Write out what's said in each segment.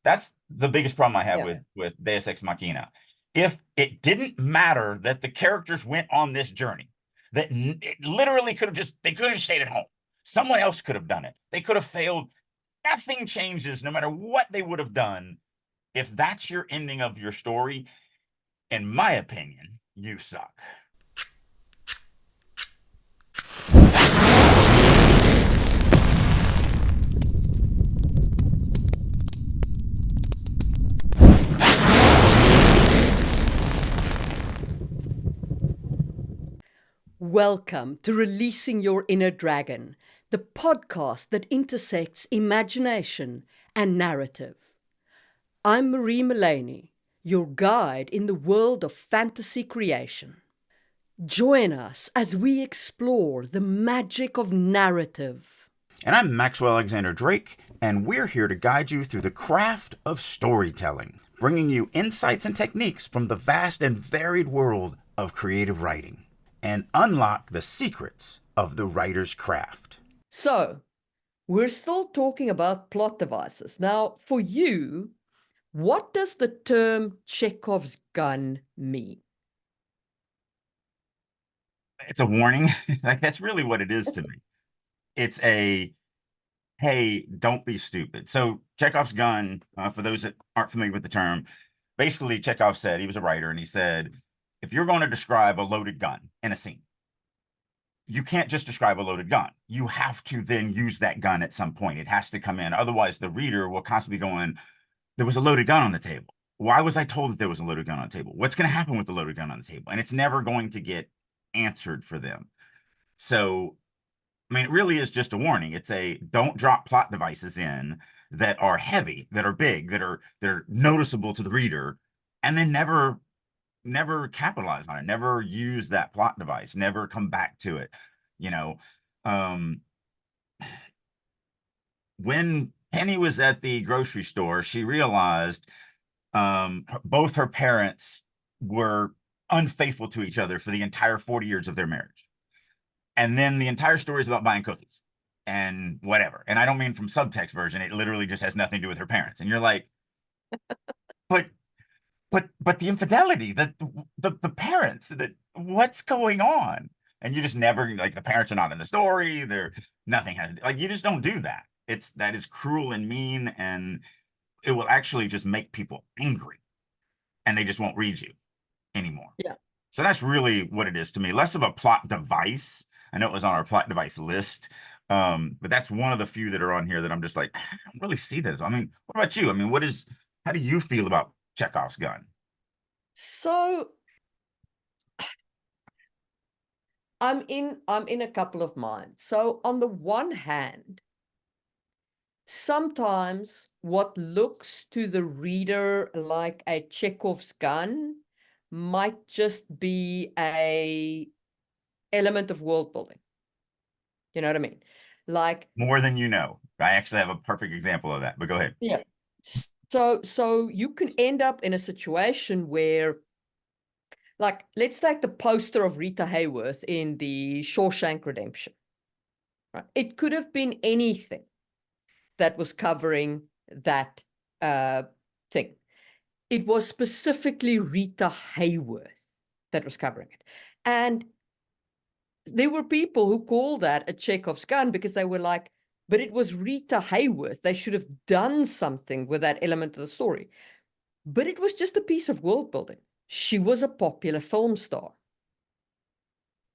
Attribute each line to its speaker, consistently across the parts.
Speaker 1: That's the biggest problem I have
Speaker 2: Yeah.
Speaker 1: with Deus Ex Machina. If it didn't matter that the characters went on this journey, that it literally could have they could have stayed at home. Someone else could have done it. They could have failed. Nothing changes no matter what they would have done. If that's your ending of your story, in my opinion, you suck.
Speaker 2: Welcome to Releasing Your Inner Dragon, the podcast that intersects imagination and narrative. I'm Marie Mullaney, your guide in the world of fantasy creation. Join us as we explore the magic of narrative.
Speaker 1: And I'm Maxwell Alexander Drake, and we're here to guide you through the craft of storytelling, bringing you insights and techniques from the vast and varied world of creative writing, and unlock the secrets of the writer's craft.
Speaker 2: So, we're still talking about plot devices. Now, for you, what does the term Chekhov's gun mean?
Speaker 1: It's a warning. Like, that's really what it is to me. It's a, hey, don't be stupid. So Chekhov's gun, for those that aren't familiar with the term, basically Chekhov said, he was a writer, and he said, if you're going to describe a loaded gun in a scene, you can't just describe a loaded gun. You have to then use that gun at some point. It has to come in. Otherwise, the reader will constantly be going, there was a loaded gun on the table. Why was I told that there was a loaded gun on the table? What's going to happen with the loaded gun on the table? And it's never going to get answered for them. So, I mean, it really is just a warning. It's a don't drop plot devices in that are heavy, that are big, they're noticeable to the reader, and then never capitalize on it, never use that plot device, never come back to it. You know, um, when Penny was at the grocery store, she realized both her parents were unfaithful to each other for the entire 40 years of their marriage. And then the entire story is about buying cookies and whatever. And I don't mean from subtext version. It literally just has nothing to do with her parents. And you're like, but but the infidelity, the parents, that what's going on? And you just never, like, the parents are not in the story. They're nothing has, like, you just don't do that. That is cruel and mean, and it will actually just make people angry, and they just won't read you anymore.
Speaker 2: Yeah.
Speaker 1: So that's really what it is to me. Less of a plot device. I know it was on our plot device list, but that's one of the few that are on here that I'm just like, I don't really see this. I mean, what about you? I mean, how do you feel about Chekhov's gun?
Speaker 2: So I'm in a couple of minds. So on the one hand, sometimes what looks to the reader like a Chekhov's gun might just be a element of world building. You know what I mean? Like,
Speaker 1: More than you know. I actually have a perfect example of that, but go ahead.
Speaker 2: yeah. So you can end up in a situation where, like, let's take the poster of Rita Hayworth in the Shawshank Redemption. Right? It could have been anything that was covering that thing. It was specifically Rita Hayworth that was covering it. And there were people who called that a Chekhov's gun because they were like, but it was Rita Hayworth. They should have done something with that element of the story. But it was just a piece of world building. She was a popular film star.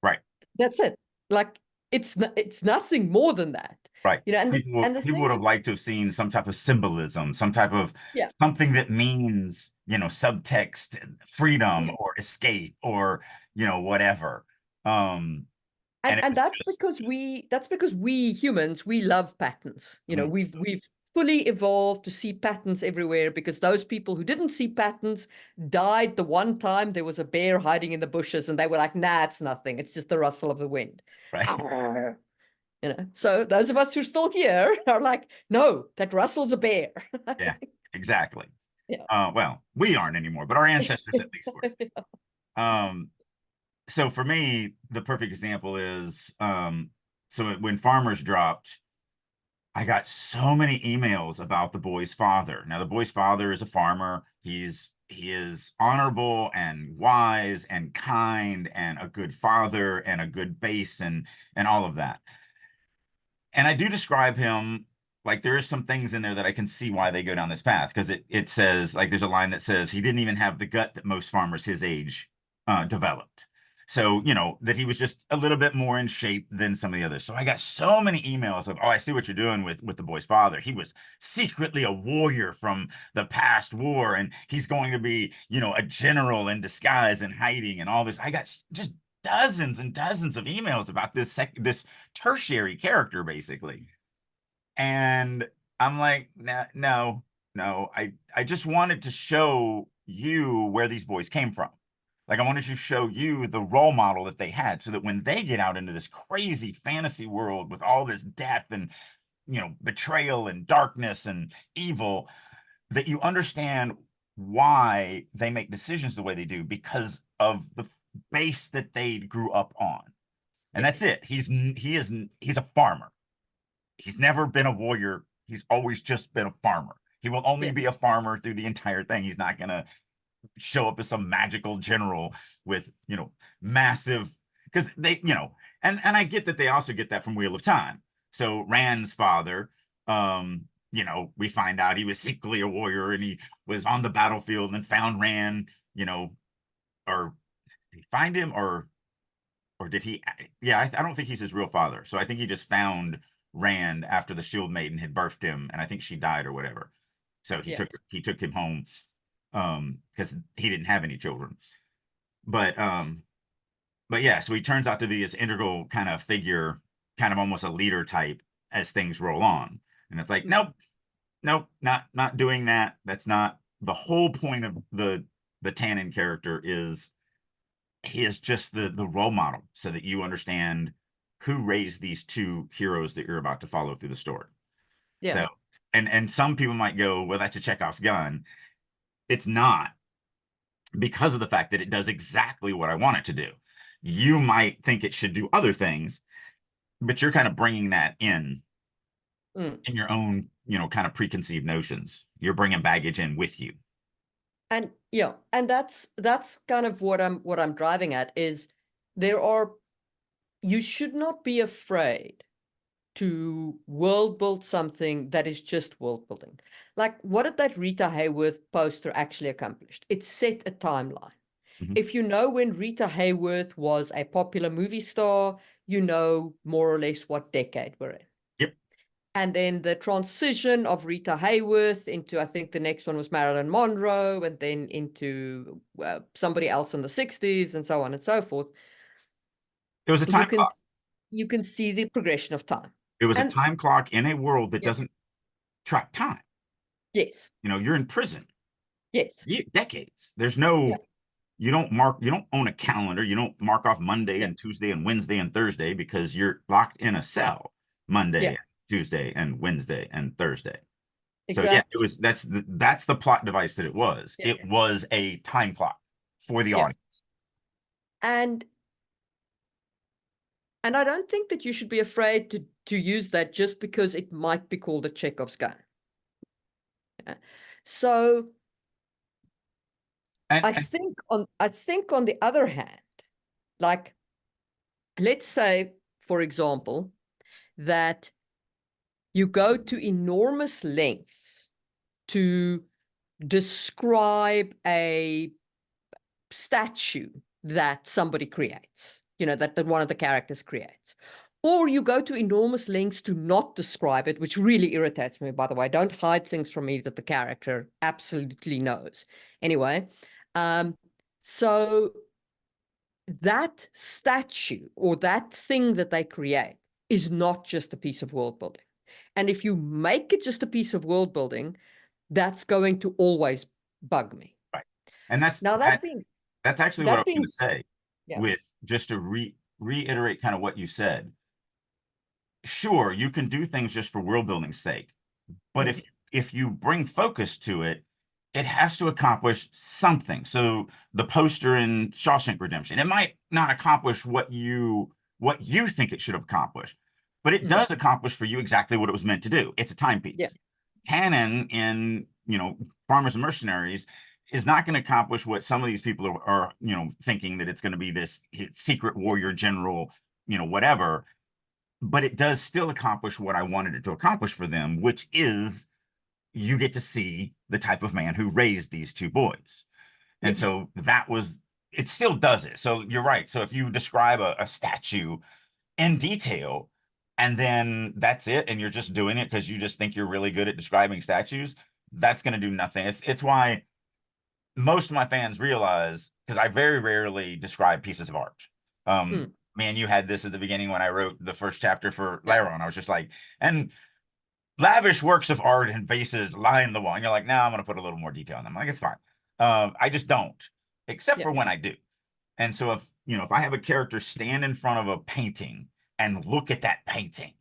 Speaker 1: Right.
Speaker 2: That's it. Like, it's nothing more than that.
Speaker 1: Right.
Speaker 2: You know, and the
Speaker 1: People
Speaker 2: thing
Speaker 1: would have
Speaker 2: is,
Speaker 1: liked to have seen some type of symbolism, some type of
Speaker 2: yeah,
Speaker 1: something that means, subtext, freedom
Speaker 2: yeah.
Speaker 1: or escape or, whatever. And it
Speaker 2: And
Speaker 1: was just
Speaker 2: that's because we humans, we love patterns. You know,
Speaker 1: mm,
Speaker 2: we've fully evolved to see patterns everywhere, because those people who didn't see patterns died the one time there was a bear hiding in the bushes and they were like, nah, it's nothing, it's just the rustle of the wind.
Speaker 1: right.
Speaker 2: You know, so those of us who are still here are like, no, that rustle's a bear.
Speaker 1: Yeah, exactly.
Speaker 2: Yeah.
Speaker 1: Well, we aren't anymore, but our ancestors at least were. Um, so for me, the perfect example is so when Farmers dropped, I got so many emails about the boy's father. Now, the boy's father is a farmer. He is honorable and wise and kind and a good father and a good base and all of that. And I do describe him like there is some things in there that I can see why they go down this path because it says like there's a line that says he didn't even have the gut that most farmers his age developed. So, you know, that he was just a little bit more in shape than some of the others. So I got so many emails of, oh, I see what you're doing with the boy's father. He was secretly a warrior from the past war, and he's going to be, you know, a general in disguise and hiding and all this. I got just dozens and dozens of emails about this tertiary character, basically. And I'm like, no, no, no. I just wanted to show you where these boys came from. Like I wanted to show you the role model that they had so that when they get out into this crazy fantasy world with all this death and, you know, betrayal and darkness and evil, that you understand why they make decisions the way they do because of the base that they grew up on. And that's
Speaker 2: Yes.
Speaker 1: it. He's a farmer. He's never been a warrior. He's always just been a farmer. He will only
Speaker 2: Yeah.
Speaker 1: be a farmer through the entire thing. He's not gonna show up as some magical general with, you know, massive because they, you know, and I get that they also get that from Wheel of Time. So Rand's father, you know, we find out he was secretly a warrior and he was on the battlefield and found Rand, you know, or did he find him or did he? Yeah, I don't think he's his real father. So I think he just found Rand after the Shield Maiden had birthed him, and I think she died or whatever. So
Speaker 2: Yes.
Speaker 1: he took him home because he didn't have any children. But um but yeah, so he turns out to be this integral kind of figure, kind of almost a leader type as things roll on. And it's like,
Speaker 2: Mhm.
Speaker 1: nope, nope, not doing that. That's not the whole point of the Tannen character is he is just the role model so that you understand who raised these two heroes that you're about to follow through the story.
Speaker 2: Yeah.
Speaker 1: So, and some people might go, well, that's a Chekhov's gun. It's not because of the fact that it does exactly what I want it to do. You might think it should do other things, but you're kind of bringing that
Speaker 2: Mm.
Speaker 1: in your own, you know, kind of preconceived notions. You're bringing baggage in with you.
Speaker 2: And yeah, and that's kind of what I'm driving at is there are you should not be afraid to world build something that is just world building. Like what did that Rita Hayworth poster actually accomplished? It set a timeline.
Speaker 1: Mhm.
Speaker 2: If you know when Rita Hayworth was a popular movie star, you know more or less what decade we're in.
Speaker 1: Yep.
Speaker 2: And then the transition of Rita Hayworth into, I think the next one was Marilyn Monroe, and then into somebody else in the 60s, and so on and so forth.
Speaker 1: It was a
Speaker 2: You
Speaker 1: time
Speaker 2: can
Speaker 1: clock.
Speaker 2: you can see the progression of time.
Speaker 1: It was a
Speaker 2: And
Speaker 1: time clock in a world that
Speaker 2: yeah,
Speaker 1: doesn't track time.
Speaker 2: yes,
Speaker 1: You know, you're in prison
Speaker 2: yes,
Speaker 1: decades. There's
Speaker 2: yeah,
Speaker 1: no you don't own a calendar. You don't mark off Monday
Speaker 2: yeah,
Speaker 1: and Tuesday and Wednesday and Thursday because you're locked in a cell
Speaker 2: yeah,
Speaker 1: Monday, Tuesday and Wednesday and Thursday. So yeah, it
Speaker 2: exactly.
Speaker 1: was that's the plot device that it was.
Speaker 2: Yeah,
Speaker 1: It was a time clock for the
Speaker 2: yeah.
Speaker 1: audience.
Speaker 2: And I don't think that you should be afraid to use that just because it might be called a Chekhov's gun. Yeah. So
Speaker 1: And
Speaker 2: I think on the other hand, like let's say, for example, that you go to enormous lengths to describe a statue that somebody creates, you know, that one of the characters creates. Or you go to enormous lengths to not describe it, which really irritates me, by the way. Don't hide things from me that the character absolutely knows. Anyway, so that statue or that thing that they create is not just a piece of world building. And if you make it just a piece of world building, that's going to always bug me.
Speaker 1: right. And
Speaker 2: Now
Speaker 1: that's actually what I
Speaker 2: that
Speaker 1: was going
Speaker 2: being
Speaker 1: to say
Speaker 2: yeah.
Speaker 1: with just to reiterate kind of what you said. Sure, you can do things just for world building's sake, but
Speaker 2: Mhm.
Speaker 1: if you bring focus to it, it has to accomplish something. So the poster in Shawshank Redemption, it might not accomplish what you think it should have accomplished, but it
Speaker 2: Mm.
Speaker 1: does accomplish for you exactly what it was meant to do. It's a
Speaker 2: Yeah.
Speaker 1: timepiece. Canon in, Farmers and Mercenaries is not going to accomplish what some of these people are, thinking that it's going to be this secret warrior general, whatever. But it does still accomplish what I wanted it to accomplish for them, which is you get to see the type of man who raised these two boys. And
Speaker 2: Yes.
Speaker 1: so it still does it. So you're right. So if you describe a statue in detail, and then that's it, and you're just doing it because you just think you're really good at describing statues, that's going to do nothing. It's why most of my fans realize, because I very rarely describe pieces of art.
Speaker 2: Mm.
Speaker 1: Man, you had this at the beginning when I wrote the first chapter for
Speaker 2: Yeah.
Speaker 1: Laron. I was just like, and lavish works of art and vases line the wall. And you're like, now I'm going to put a little more detail in them. I'm like, it's fine. I just don't, except
Speaker 2: Yeah.
Speaker 1: for when I do. And so if I have a character stand in front of a painting and look at that painting,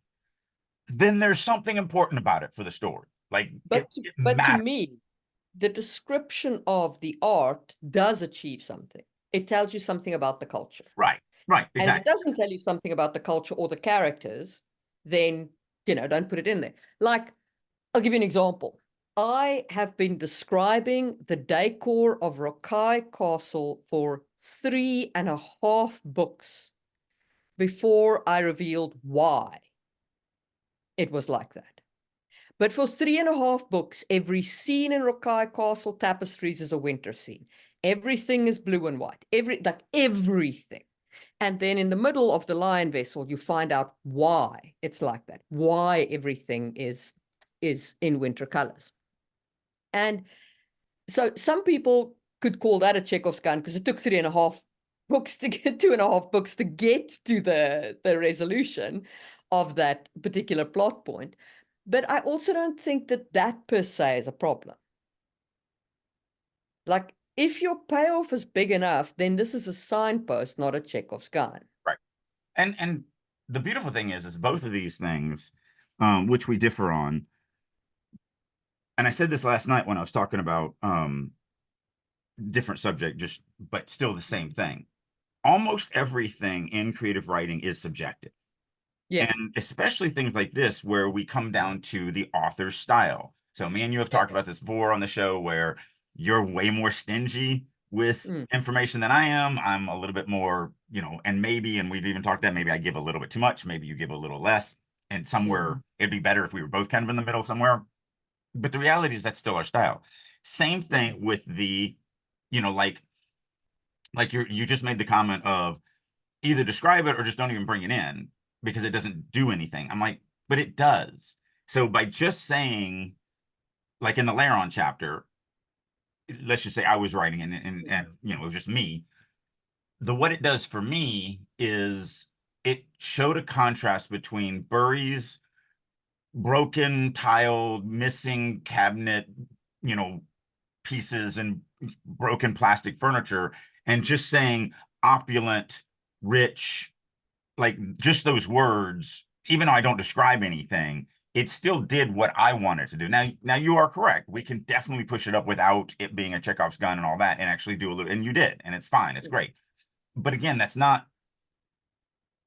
Speaker 1: then there's something important about it for the story. Like it
Speaker 2: But to
Speaker 1: matters.
Speaker 2: me, the description of the art does achieve something. It tells you something about the culture.
Speaker 1: Right. Right.
Speaker 2: And if it
Speaker 1: Exactly.
Speaker 2: doesn't tell you something about the culture or the characters, then, don't put it in there. Like, I'll give you an example. I have been describing the decor of Rokai Castle for 3.5 books before I revealed why it was like that. But for 3.5 books, every scene in Rokai Castle tapestries is a winter scene. Everything is blue and white. Everything. And then in the middle of the lion vessel, you find out why it's like that, why everything is in winter colors. And so some people could call that a Chekhov's gun because it took 3.5 books to get 2.5 books to get to the resolution of that particular plot point. But I also don't think that per se is a problem. Like, if your payoff is big enough, then this is a signpost, not a Chekhov's gun.
Speaker 1: Right. And the beautiful thing is both of these things, which we differ on. And I said this last night when I was talking about different subject, but still the same thing. Almost everything in creative writing is subjective.
Speaker 2: Yeah.
Speaker 1: And especially things like this, where we come down to the author's style. So me and you have
Speaker 2: Yeah.
Speaker 1: talked about this before on the show, where you're way more stingy with
Speaker 2: Mm.
Speaker 1: information than I am. I'm a little bit more, and we've even talked that maybe I give a little bit too much, maybe you give a little less, and somewhere it'd be better if we were both kind of in the middle somewhere. But the reality is that's still our style. Same thing with the, like you just made the comment of either describe it or just don't even bring it in because it doesn't do anything. I'm like, but it does. So by just saying, like in the Laron chapter, let's just say I was writing and it was just me. What it does for me is it showed a contrast between Burry's broken tiled, missing cabinet, you know, pieces and broken plastic furniture, and just saying opulent, rich, like just those words, even though I don't describe anything, it still did what I wanted to do. Now you are correct. We can definitely push it up without it being a Chekhov's gun and all that, and actually do a little, and you did, and it's fine, it's great. But again, it's not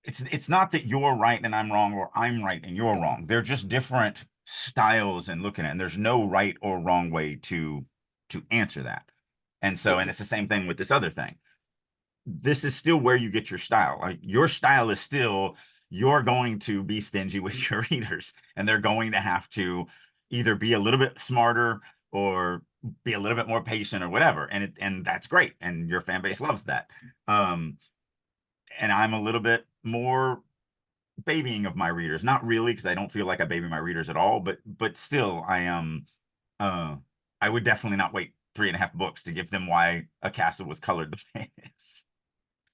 Speaker 1: that you're right and I'm wrong, or I'm right and you're wrong. They're just different styles and looking at it, and there's no right or wrong way to answer that. And so, and
Speaker 2: Yes.
Speaker 1: it's the same thing with this other thing. This is still where you get your style. Like your style is still, you're going to be stingy with your readers, and they're going to have to either be a little bit smarter or be a little bit more patient or whatever. And that's great. And your fan base loves that. And I'm a little bit more babying of my readers. Not really, because I don't feel like I baby my readers at all, but still I am I would definitely not wait 3.5 books to give them why a castle was colored the way it is.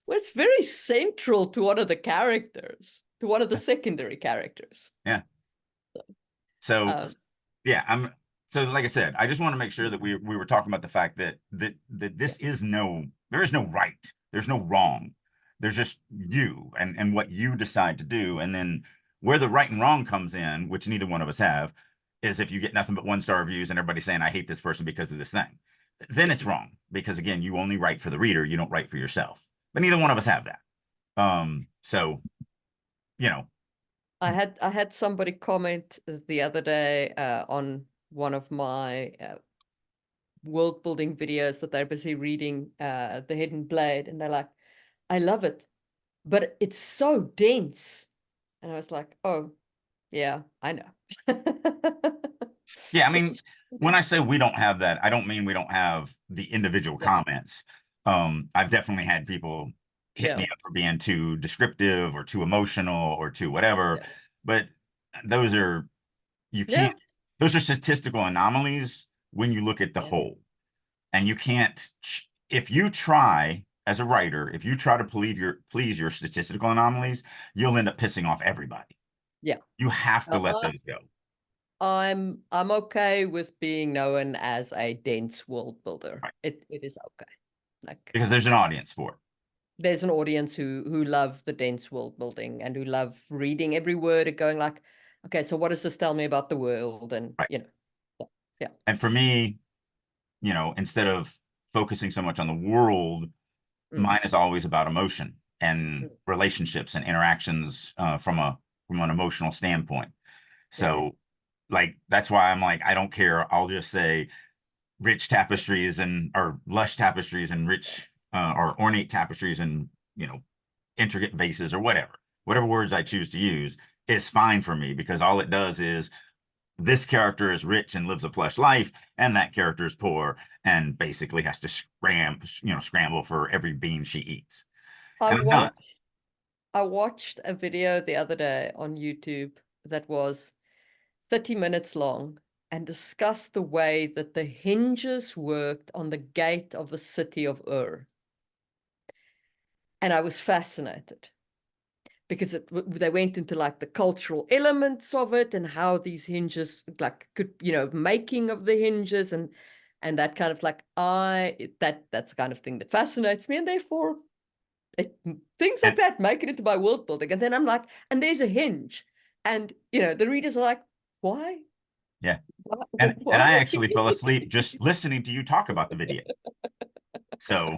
Speaker 2: Well, it's very central to one of the characters, to one of the secondary characters.
Speaker 1: Yeah. So
Speaker 2: Um,
Speaker 1: yeah, so like I said, I just want to make sure that we were talking about the fact that
Speaker 2: yeah.
Speaker 1: there is no right, there's no wrong. There's just you and what you decide to do. And then where the right and wrong comes in, which neither one of us have, is if you get nothing but 1-star reviews and everybody saying I hate this person because of this thing. Then it's wrong, because again, you only write for the reader, you don't write for yourself. But neither one of us have that. So, you know,
Speaker 2: I had somebody comment the other day on one of my world building videos that they're busy reading The Hidden Blade, and they're like, I love it, but it's so dense. And I was like, oh, yeah, I know.
Speaker 1: Yeah, I mean, when I say we don't have that, I don't mean we don't have the individual
Speaker 2: Yeah,
Speaker 1: comments. I've definitely had people hit
Speaker 2: yeah,
Speaker 1: me up for being too descriptive or too emotional or too whatever,
Speaker 2: yeah,
Speaker 1: but those are you
Speaker 2: yeah,
Speaker 1: can't those are statistical anomalies when you look at the
Speaker 2: yeah,
Speaker 1: whole. And you can't if you try as a writer, if you try to please your statistical anomalies, you'll end up pissing off everybody.
Speaker 2: yeah.
Speaker 1: You have to
Speaker 2: Uh,
Speaker 1: let those go.
Speaker 2: I'm okay with being known as a dense world builder.
Speaker 1: Right.
Speaker 2: It is okay. Like,
Speaker 1: Because there's an audience for it.
Speaker 2: there's an audience who love the dense world building and who love reading every word and going like, okay, so what does this tell me about the world? And
Speaker 1: Right.
Speaker 2: so, yeah.
Speaker 1: And for me, instead of focusing so much on the world,
Speaker 2: Mm,
Speaker 1: mine is always about emotion and
Speaker 2: mm,
Speaker 1: relationships and interactions from an emotional standpoint.
Speaker 2: yeah.
Speaker 1: So, like that's why I'm like, I don't care. I'll just say rich tapestries and or lush tapestries and rich or ornate tapestries and intricate vases or whatever words I choose to use is fine for me because all it does is this character is rich and lives a plush life, and that character is poor and basically has to scramble for every bean she eats.
Speaker 2: I
Speaker 1: And I'm done.
Speaker 2: watched I watched a video the other day on YouTube that was 30 minutes long and discussed the way that the hinges worked on the gate of the city of Ur. And I was fascinated because they went into like the cultural elements of it and how these hinges like could, making of the hinges and that kind of like that's the kind of thing that fascinates me, and therefore things like
Speaker 1: And
Speaker 2: that make it into my world building. And then I'm like, and there's a hinge, and the readers are like, why?
Speaker 1: yeah,
Speaker 2: Why?
Speaker 1: and I
Speaker 2: Why?
Speaker 1: actually fell asleep just listening to you talk about the video. So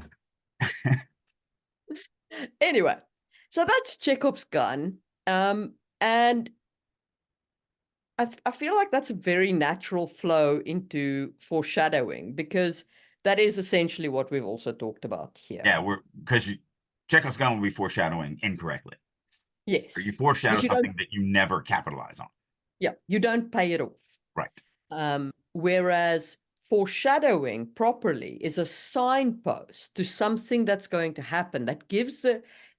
Speaker 2: Anyway, so that's Chekhov's gun. And I feel like that's a very natural flow into foreshadowing because that is essentially what we've also talked about here.
Speaker 1: yeah, we're because Chekhov's gun will be foreshadowing incorrectly, or you
Speaker 2: Yes,
Speaker 1: foreshadow
Speaker 2: because you don't,
Speaker 1: something that you never capitalize on.
Speaker 2: yeah, you don't pay it off.
Speaker 1: Right.
Speaker 2: Whereas foreshadowing properly is a signpost to something that's going to happen that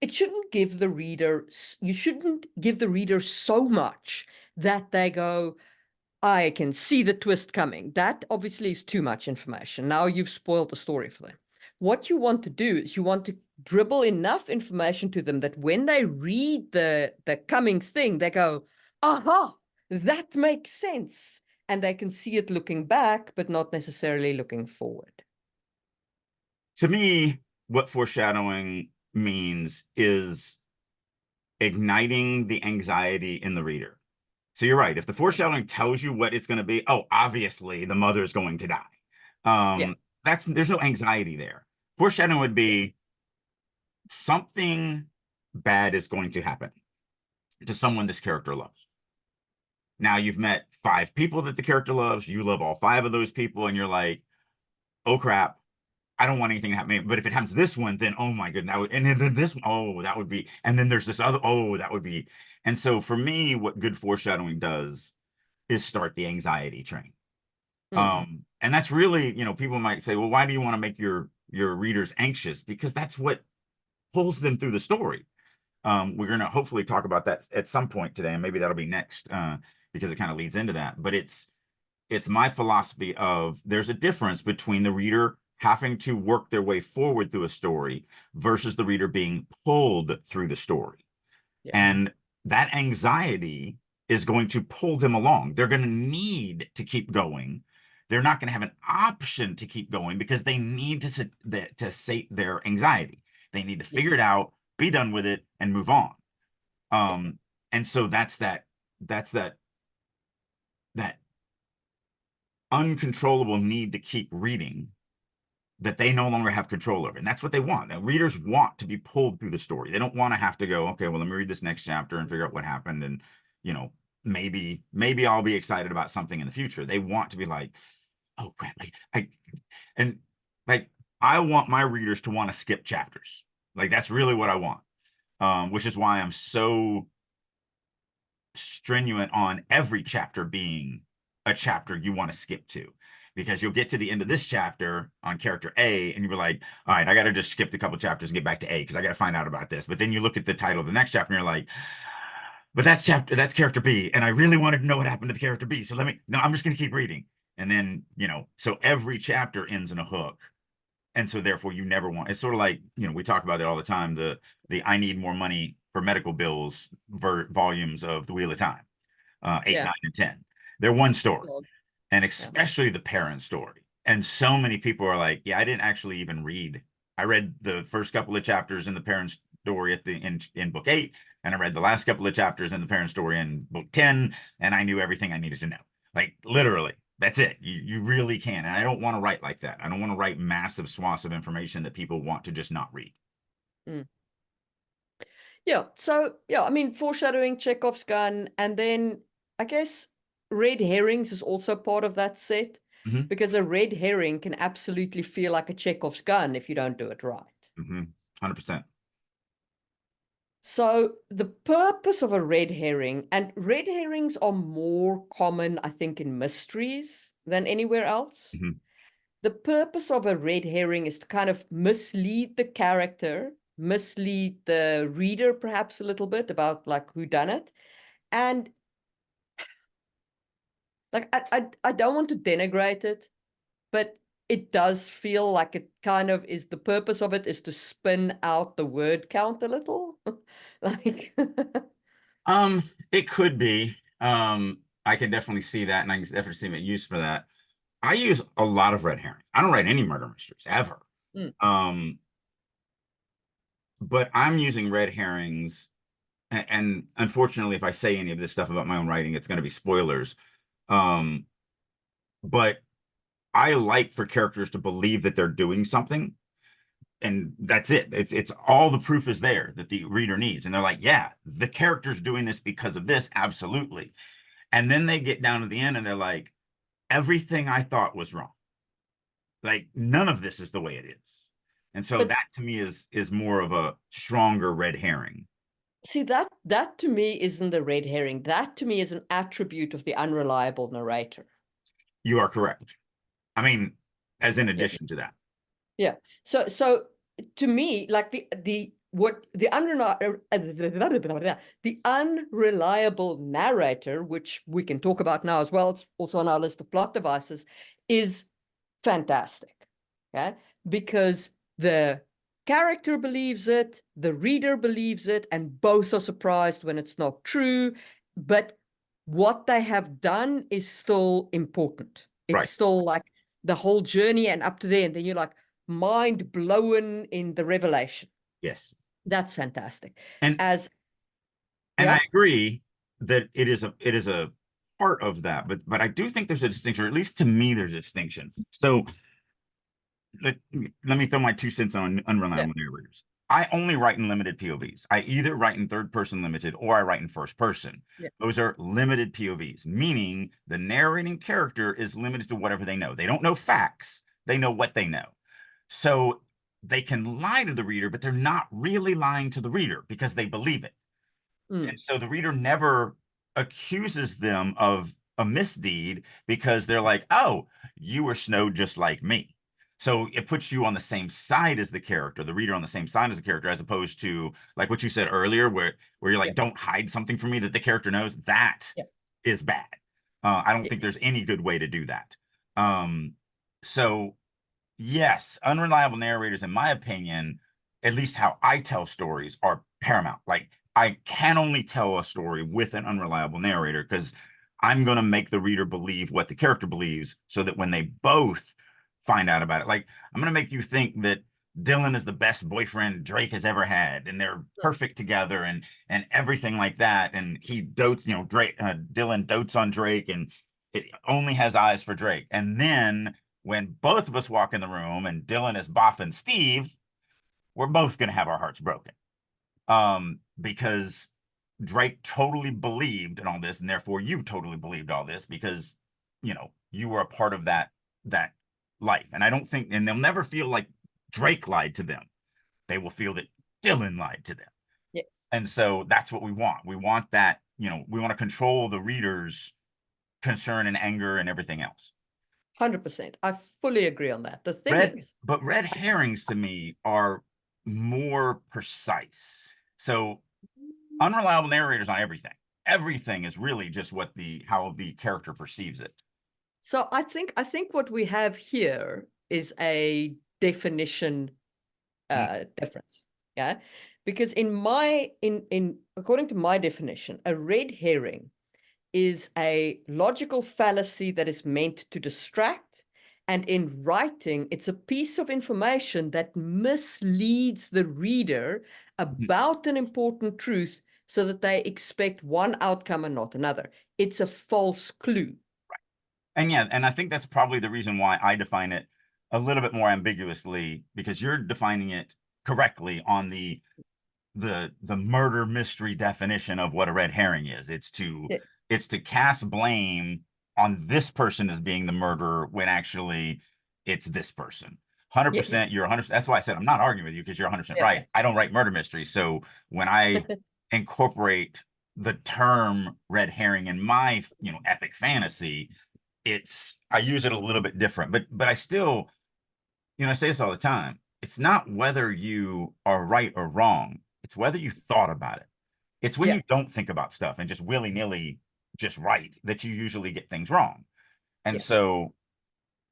Speaker 2: it shouldn't give the reader, you shouldn't give the reader so much that they go, I can see the twist coming. That obviously is too much information. Now you've spoiled the story for them. What you want to do is you want to dribble enough information to them that when they read the coming thing, they go, aha, that makes sense. And they can see it looking back, but not necessarily looking forward.
Speaker 1: To me, what foreshadowing means is igniting the anxiety in the reader. So you're right. If the foreshadowing tells you what it's going to be, oh, obviously the mother is going to die.
Speaker 2: Yeah,
Speaker 1: There's no anxiety there. Foreshadowing would
Speaker 2: yeah,
Speaker 1: be something bad is going to happen to someone this character loves. Now you've met five people that the character loves. You love all five of those people, and you're like, oh crap, I don't want anything to happen. But if it happens to this one, then oh my goodness, and then this one, oh, that would be, and then there's this other, oh, that would be. And so for me, what good foreshadowing does is start the anxiety train.
Speaker 2: mm,
Speaker 1: And that's really, people might say, well, why do you want to make your readers anxious? Because that's what pulls them through the story. We're going to hopefully talk about that at some point today, and maybe that'll be next, because it kind of leads into that. But it's my philosophy of there's a difference between the reader having to work their way forward through a story versus the reader being pulled through the story.
Speaker 2: yeah,
Speaker 1: And that anxiety is going to pull them along. They're going to need to keep going. They're not going to have an option to keep going because they need to sate their anxiety. They need to
Speaker 2: yeah,
Speaker 1: figure it out, be done with it, and move on.
Speaker 2: yeah,
Speaker 1: And so that's that uncontrollable need to keep reading that they no longer have control over. And that's what they want. Now, readers want to be pulled through the story. They don't want to have to go, okay, well, let me read this next chapter and figure out what happened. And you know, maybe I'll be excited about something in the future. They want to be like, oh crap, and like I want my readers to want to skip chapters. Like that's really what I want. Which is why I'm so stringent on every chapter being a chapter you want to skip to, because you'll get to the end of this chapter on character A and you'll be like, all right, I got to just skip a couple chapters and get back to A because I got to find out about this. But then you look at the title of the next chapter and you're like, but that's character B, and I really wanted to know what happened to the character B. So no, I'm just going to keep reading. And then, so every chapter ends in a hook. And so therefore you never want, it's sort of like, we talk about it all the time, the I need more money for medical bills volumes of The Wheel of Time, 8,
Speaker 2: Yeah.
Speaker 1: 9, and 10. They're one story,
Speaker 2: Well,
Speaker 1: and
Speaker 2: yeah.
Speaker 1: especially the parent story. And so many people are like, yeah, I didn't actually even read. I read the first couple of chapters in the parent story in book 8, and I read the last couple of chapters in the parent story in book 10, and I knew everything I needed to know. Like literally, that's it. You really can. And I don't want to write like that. I don't want to write massive swaths of information that people want to just not read.
Speaker 2: Mm. Yeah. So yeah, I mean, foreshadowing, Chekhov's gun, and then I guess red herrings is also part of that set,
Speaker 1: Mm-hmm.
Speaker 2: because a red herring can absolutely feel like a Chekhov's gun if you don't do it right.
Speaker 1: Mm-hmm. 100%.
Speaker 2: So the purpose of a red herring, and red herrings are more common, I think, in mysteries than anywhere else.
Speaker 1: Mm-hmm.
Speaker 2: The purpose of a red herring is to kind of mislead the character, mislead the reader perhaps a little bit about like who done it. And like I don't want to denigrate it, but it does feel like it kind of is, the purpose of it is to spin out the word count a little. Like
Speaker 1: It could be. I can definitely see that, and I can definitely see it used for that. I use a lot of red herrings. I don't write any murder mysteries ever.
Speaker 2: mm,
Speaker 1: Um, but I'm using red herrings, and unfortunately, if I say any of this stuff about my own writing, it's going to be spoilers. Um, but I like for characters to believe that they're doing something, and that's it. It's all the proof is there that the reader needs, and they're like, yeah, the character's doing this because of this, absolutely. And then they get down to the end, and they're like, everything I thought was wrong. Like none of this is the way it is. And so
Speaker 2: but
Speaker 1: that to me is more of a stronger red herring.
Speaker 2: see, that to me isn't a red herring. That to me is an attribute of the unreliable narrator.
Speaker 1: You are correct. I mean, as in
Speaker 2: Yeah.
Speaker 1: addition to that.
Speaker 2: Yeah. So to me, like the unreliable narrator, which we can talk about now as well, it's also on our list of plot devices, is fantastic. Okay. Because the character believes it, the reader believes it, and both are surprised when it's not true. But what they have done is still important. It's
Speaker 1: Right.
Speaker 2: still like the whole journey and up to there. And then you're like mind blown in the revelation.
Speaker 1: Yes.
Speaker 2: That's fantastic.
Speaker 1: And
Speaker 2: As
Speaker 1: and I
Speaker 2: yeah,
Speaker 1: agree that it is a part of that, but I do think there's a distinction, or at least to me, there's a distinction. So let me throw my 2 cents on
Speaker 2: yeah,
Speaker 1: unreliable narrators. I only write in limited POVs. I either write in third person limited or I write in first person.
Speaker 2: yeah.
Speaker 1: Those are limited POVs, meaning the narrating character is limited to whatever they know. They don't know facts, they know what they know. So they can lie to the reader, but they're not really lying to the reader because they believe it.
Speaker 2: Mm,
Speaker 1: And so the reader never accuses them of a misdeed because they're like, oh, you were snowed just like me. So it puts you on the same side as the character, the reader on the same side as the character, as opposed to like what you said earlier, where you're
Speaker 2: yeah,
Speaker 1: like, don't hide something from me that the character knows. That
Speaker 2: yeah,
Speaker 1: is bad. I don't
Speaker 2: yeah,
Speaker 1: think there's any good way to do that. Um, so yes, unreliable narrators, in my opinion, at least how I tell stories, are paramount. Like I can only tell a story with an unreliable narrator because I'm going to make the reader believe what the character believes so that when they both find out about it, like I'm going to make you think that Dylan is the best boyfriend Drake has ever had and they're perfect together and everything like that. And he dotes, Dylan dotes on Drake and it only has eyes for Drake. And then when both of us walk in the room and Dylan is boffing Steve, we're both going to have our hearts broken. Because Drake totally believed in all this, and therefore you totally believed all this because, you were a part of that life. And I don't think, and they'll never feel like Drake lied to them. They will feel that Dylan lied to them.
Speaker 2: Yes.
Speaker 1: And so that's what we want. We want that, we want to control the reader's concern and anger and everything else.
Speaker 2: 100%. I fully agree on that. The thing
Speaker 1: Red,
Speaker 2: is,
Speaker 1: but red herrings to me are more precise. So unreliable narrators on everything. Everything is really just how the character perceives it.
Speaker 2: so I think what we have here is a definition difference. Yeah. Because in according to my definition, a red herring is a logical fallacy that is meant to distract. And in writing, it's a piece of information that misleads the reader about an important truth so that they expect one outcome and not another. It's a false clue.
Speaker 1: And yeah, and I think that's probably the reason why I define it a little bit more ambiguously, because you're defining it correctly on the murder mystery definition of what a red herring is.
Speaker 2: Yes.
Speaker 1: It's to cast blame on this person as being the murderer when actually it's this person.
Speaker 2: Yes.
Speaker 1: 100%, you're 100%. That's why I said I'm not arguing with you, because you're 100%
Speaker 2: Yeah.
Speaker 1: right. I don't write murder mysteries. So when I incorporate the term red herring in my, epic fantasy, I use it a little bit different. But I still, I say this all the time. It's not whether you are right or wrong. It's whether you thought about it. It's when
Speaker 2: Yeah.
Speaker 1: you don't think about stuff and just willy-nilly just write that you usually get things wrong. And
Speaker 2: Yeah.
Speaker 1: so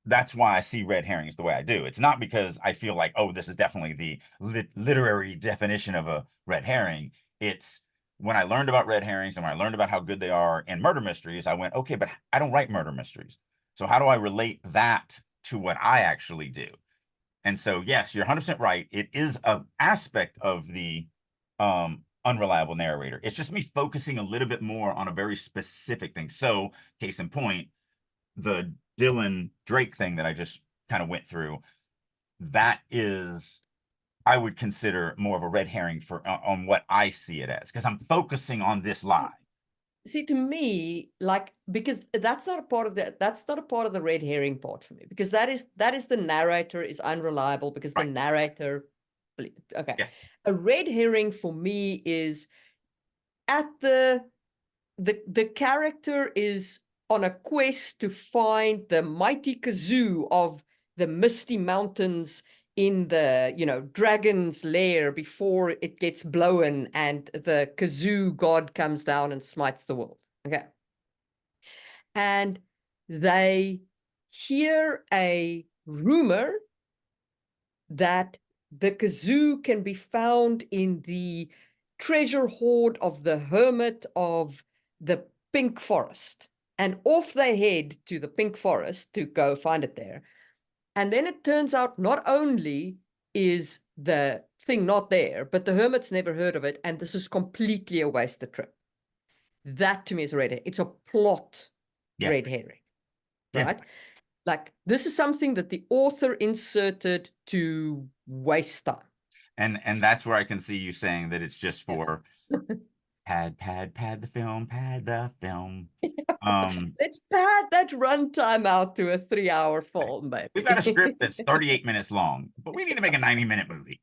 Speaker 1: that's why I see red herrings the way I do. It's not because I feel like, oh, this is definitely the literary definition of a red herring. It's when I learned about red herrings and when I learned about how good they are in murder mysteries, I went, okay, but I don't write murder mysteries. So how do I relate that to what I actually do? And so, yes, you're 100% right. It is an aspect of the unreliable narrator. It's just me focusing a little bit more on a very specific thing. So, case in point, the Dylan Drake thing that I just kind of went through, that is, I would consider more of a red herring for on what I see it as, because I'm focusing on this lie.
Speaker 2: See, to me, like, because that's not a part of the red herring part for me, because that is the narrator is unreliable because the
Speaker 1: Right.
Speaker 2: narrator, okay.
Speaker 1: Yeah.
Speaker 2: A red herring for me is at the character is on a quest to find the mighty kazoo of the misty mountains in the dragon's lair before it gets blown and the kazoo god comes down and smites the world. Okay. And they hear a rumor that the kazoo can be found in the treasure hoard of the hermit of the Pink Forest. And off they head to the Pink Forest to go find it there. And then it turns out not only is the thing not there, but the hermit's never heard of it. And this is completely a wasted trip. That to me is a red herring. It's a plot
Speaker 1: Yeah.
Speaker 2: red herring,
Speaker 1: Yeah.
Speaker 2: right? Like, this is something that the author inserted to waste time.
Speaker 1: And that's where I can see you saying that it's just
Speaker 2: Yes.
Speaker 1: for pad the film, pad the film.
Speaker 2: Let's pad that runtime out to a 3-hour film,
Speaker 1: We've got a
Speaker 2: baby.
Speaker 1: script that's 38 minutes long, but we need to make a 90-minute movie.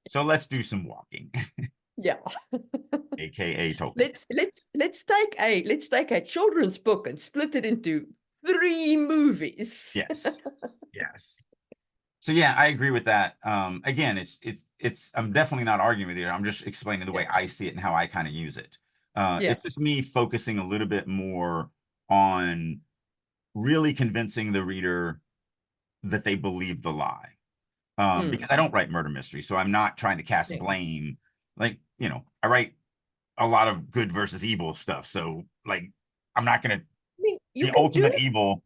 Speaker 1: So let's do some walking,
Speaker 2: Yeah.
Speaker 1: aka Tolkien.
Speaker 2: Let's take a children's book and split it into 3 movies.
Speaker 1: Yes. Yes. So yeah, I agree with that. Again, I'm definitely not arguing with you. I'm just explaining the way
Speaker 2: Yeah.
Speaker 1: I see it and how I kind of use it.
Speaker 2: Yeah.
Speaker 1: It's just me focusing a little bit more on really convincing the reader that they believe the lie. Because I don't write murder mysteries, so I'm not trying to cast
Speaker 2: Yeah.
Speaker 1: blame. Like, I write a lot of good versus evil stuff. So like, I'm not gonna
Speaker 2: I mean, you
Speaker 1: the
Speaker 2: can do
Speaker 1: ultimate
Speaker 2: it.
Speaker 1: evil,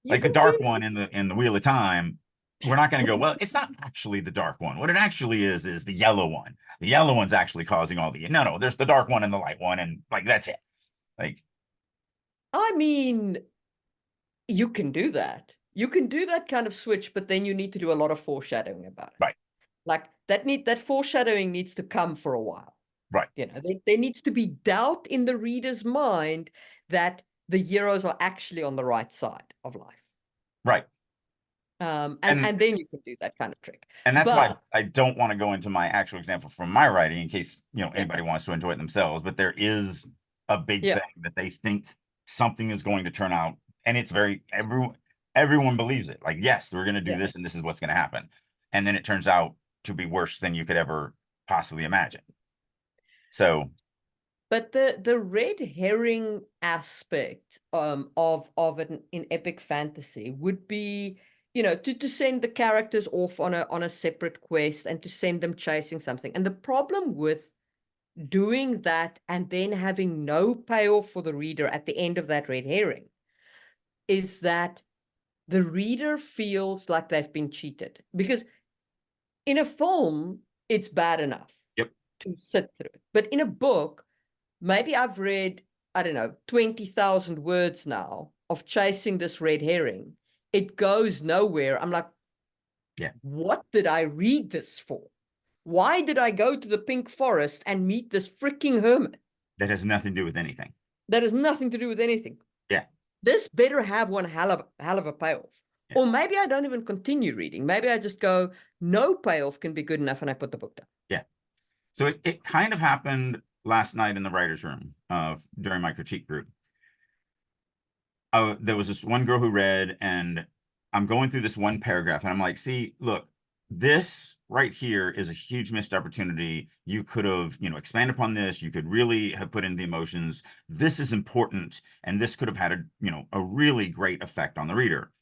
Speaker 2: You
Speaker 1: like the
Speaker 2: can do
Speaker 1: dark one in the Wheel of Time. We're not gonna go, well, it's not actually the dark one. What it actually is the yellow one. The yellow one's actually causing all the no. There's the dark one and the light one, and like that's it. Like,
Speaker 2: I mean, you can do that. You can do that kind of switch, but then you need to do a lot of foreshadowing about it.
Speaker 1: right.
Speaker 2: Like that foreshadowing needs to come for a while.
Speaker 1: Right.
Speaker 2: You know, there needs to be doubt in the reader's mind that the heroes are actually on the right side of life.
Speaker 1: Right. And
Speaker 2: And then you can do that kind of trick.
Speaker 1: that's why
Speaker 2: But
Speaker 1: I don't want to go into my actual example from my writing in case,
Speaker 2: yeah,
Speaker 1: anybody wants to enjoy it themselves, but there is a big
Speaker 2: yeah,
Speaker 1: thing that they think something is going to turn out, and it's everyone believes it. Like, yes, we're going to do
Speaker 2: yeah.
Speaker 1: this and this is what's going to happen. And then it turns out to be worse than you could ever possibly imagine. So,
Speaker 2: But the red herring aspect of it in epic fantasy would be, to send the characters off on a separate quest and to send them chasing something. And the problem with doing that and then having no payoff for the reader at the end of that red herring is that the reader feels like they've been cheated. Because in a film, it's bad enough
Speaker 1: yep,
Speaker 2: to sit through it. But in a book, maybe I've read, I don't know, 20,000 words now of chasing this red herring. It goes nowhere. I'm like,
Speaker 1: yeah,
Speaker 2: what did I read this for? Why did I go to the pink forest and meet this freaking hermit?
Speaker 1: that has nothing to do with anything.
Speaker 2: That has nothing to do with anything.
Speaker 1: Yeah,
Speaker 2: This better have one hell of a payoff.
Speaker 1: yeah,
Speaker 2: Or maybe I don't even continue reading. Maybe I just go, no payoff can be good enough, and I put the book down.
Speaker 1: yeah. So it kind of happened last night in the writer's room during my critique group. There was this one girl who read, and I'm going through this one paragraph, and I'm like, see, look, this right here is a huge missed opportunity. You could have, expand upon this. You could really have put in the emotions. This is important, and this could have had a really great effect on the reader.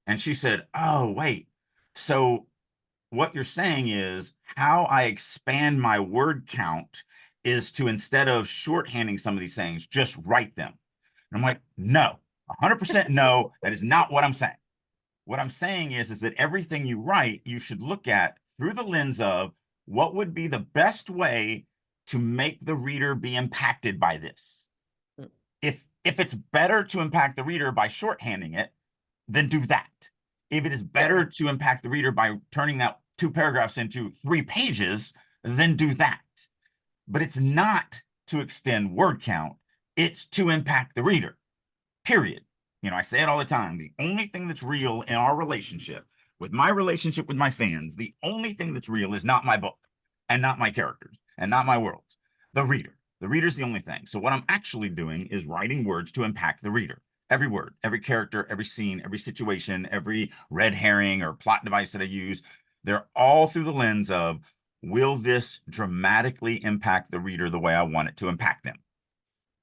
Speaker 1: And she said, oh, wait. So what you're saying is how I expand my word count is to, instead of shorthanding some of these things, just write them. And I'm like, no, 100% no, that is not what I'm saying. What I'm saying is that everything you write, you should look at through the lens of what would be the best way to make the reader be impacted by this. If it's better to impact the reader by shorthanding it, then do that. If it is better to impact the reader by turning that 2 paragraphs into 3 pages, then do that. But it's not to extend word count. It's to impact the reader, period. I say it all the time. The only thing that's real in our relationship, with my relationship with my fans, the only thing that's real is not my book and not my characters and not my worlds. The reader. The reader's the only thing. So what I'm actually doing is writing words to impact the reader. Every word, every character, every scene, every situation, every red herring or plot device that I use, they're all through the lens of, will this dramatically impact the reader the way I want it to impact them?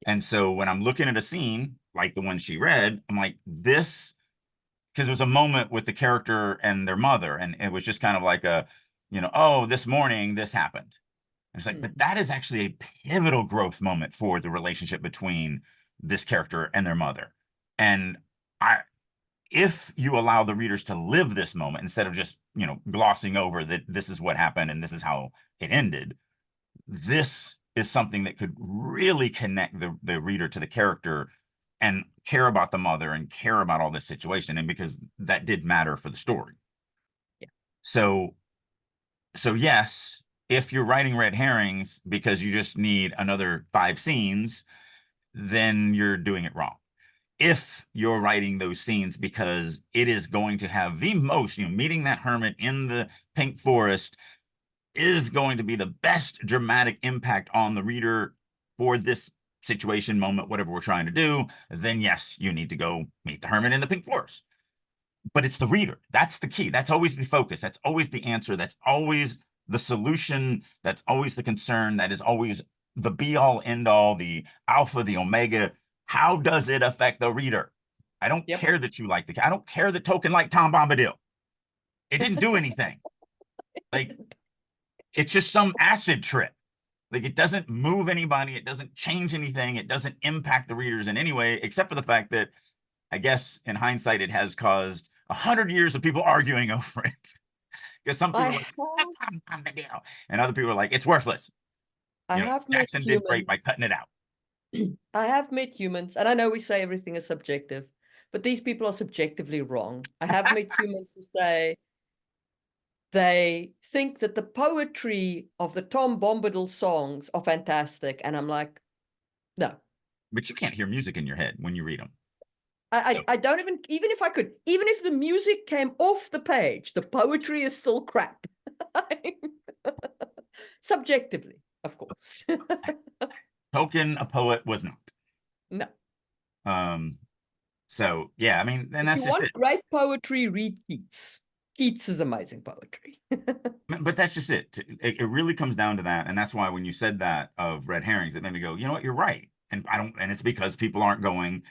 Speaker 1: And so when I'm looking at a scene like the one she read, I'm like, this, because there's a moment with the character and their mother, and it was just kind of like oh, this morning this happened. And it's like, but that is actually a pivotal growth moment for the relationship between this character and their mother. And if you allow the readers to live this moment instead of just, glossing over that this is what happened and this is how it ended, this is something that could really connect the reader to the character and care about the mother and care about all this situation. And because that did matter for the story.
Speaker 2: Yeah.
Speaker 1: So yes, if you're writing red herrings because you just need another 5 scenes, then you're doing it wrong. If you're writing those scenes because it is going to have the most, meeting that hermit in the pink forest is going to be the best dramatic impact on the reader for this situation, moment, whatever we're trying to do, then yes, you need to go meet the hermit in the pink forest. But it's the reader. That's the key. That's always the focus. That's always the answer. That's always the solution. That's always the concern. That is always the be all end all, the alpha, the omega. How does it affect the reader? I don't care that you like I don't care that Tolkien liked Tom Bombadil. It didn't do anything. Like, it's just some acid trip. Like, it doesn't move anybody. It doesn't change anything. It doesn't impact the readers in any way, except for the fact that, I guess, in hindsight, it has caused 100 years of people arguing over it. Because some people are like, and other people are like, it's worthless.
Speaker 2: I have met
Speaker 1: Jackson did great by
Speaker 2: humans.
Speaker 1: cutting it out.
Speaker 2: I have met humans, and I know we say everything is subjective, but these people are subjectively wrong. I have met humans who say, they think that the poetry of the Tom Bombadil songs are fantastic. And I'm like, no.
Speaker 1: But you can't hear music in your head when you read them.
Speaker 2: I don't even if I could, even if the music came off the page, the poetry is still crap. Subjectively, of course.
Speaker 1: Tolkien, a poet, was not.
Speaker 2: No.
Speaker 1: So yeah, I mean, and
Speaker 2: If
Speaker 1: that's
Speaker 2: you
Speaker 1: just
Speaker 2: want
Speaker 1: it.
Speaker 2: great poetry, read Keats. Keats is amazing poetry.
Speaker 1: But that's just it. It really comes down to that. And that's why when you said that of red herrings, it made me go, you know what, you're right. And I don't, and it's because people aren't going,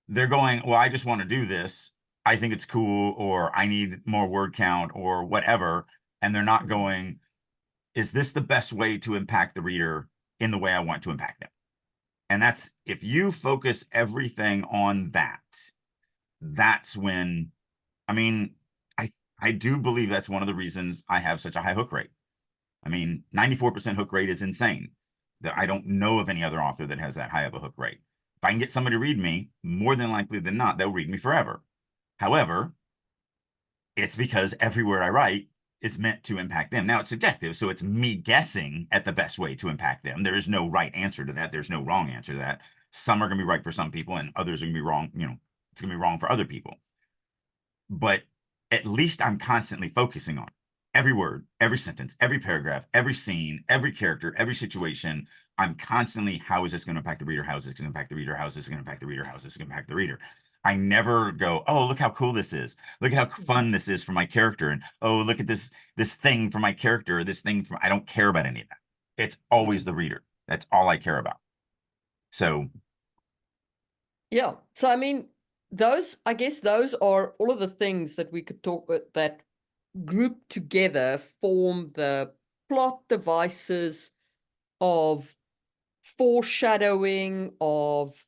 Speaker 1: they're going, well, I just want to do this. I think it's cool, or I need more word count or whatever. And they're not going, is this the best way to impact the reader in the way I want to impact them? And that's, if you focus everything on that, that's when, I mean, I do believe that's one of the reasons I have such a high hook rate. I mean, 94% hook rate is insane. That I don't know of any other author that has that high of a hook rate. If I can get somebody to read me, more than likely than not, they'll read me forever. However, it's because everywhere I write is meant to impact them. Now it's subjective, so it's me guessing at the best way to impact them. There is no right answer to that. There's no wrong answer to that. Some are going to be right for some people, and others are going to be wrong. You know, it's going to be wrong for other people. But at least I'm constantly focusing on every word, every sentence, every paragraph, every scene, every character, every situation. I'm constantly, how is this going to impact the reader? How is this going to impact the reader? How is this going to impact the reader? How is this going to impact the reader? I never go, oh, look how cool this is. Look at how fun this is for my character. And oh, look at this thing for my character, or this thing for, I don't care about any of that. It's always the reader. That's all I care about. So
Speaker 2: Yeah. So I mean, I guess those are all of the things that we could talk about that group together form the plot devices of foreshadowing, of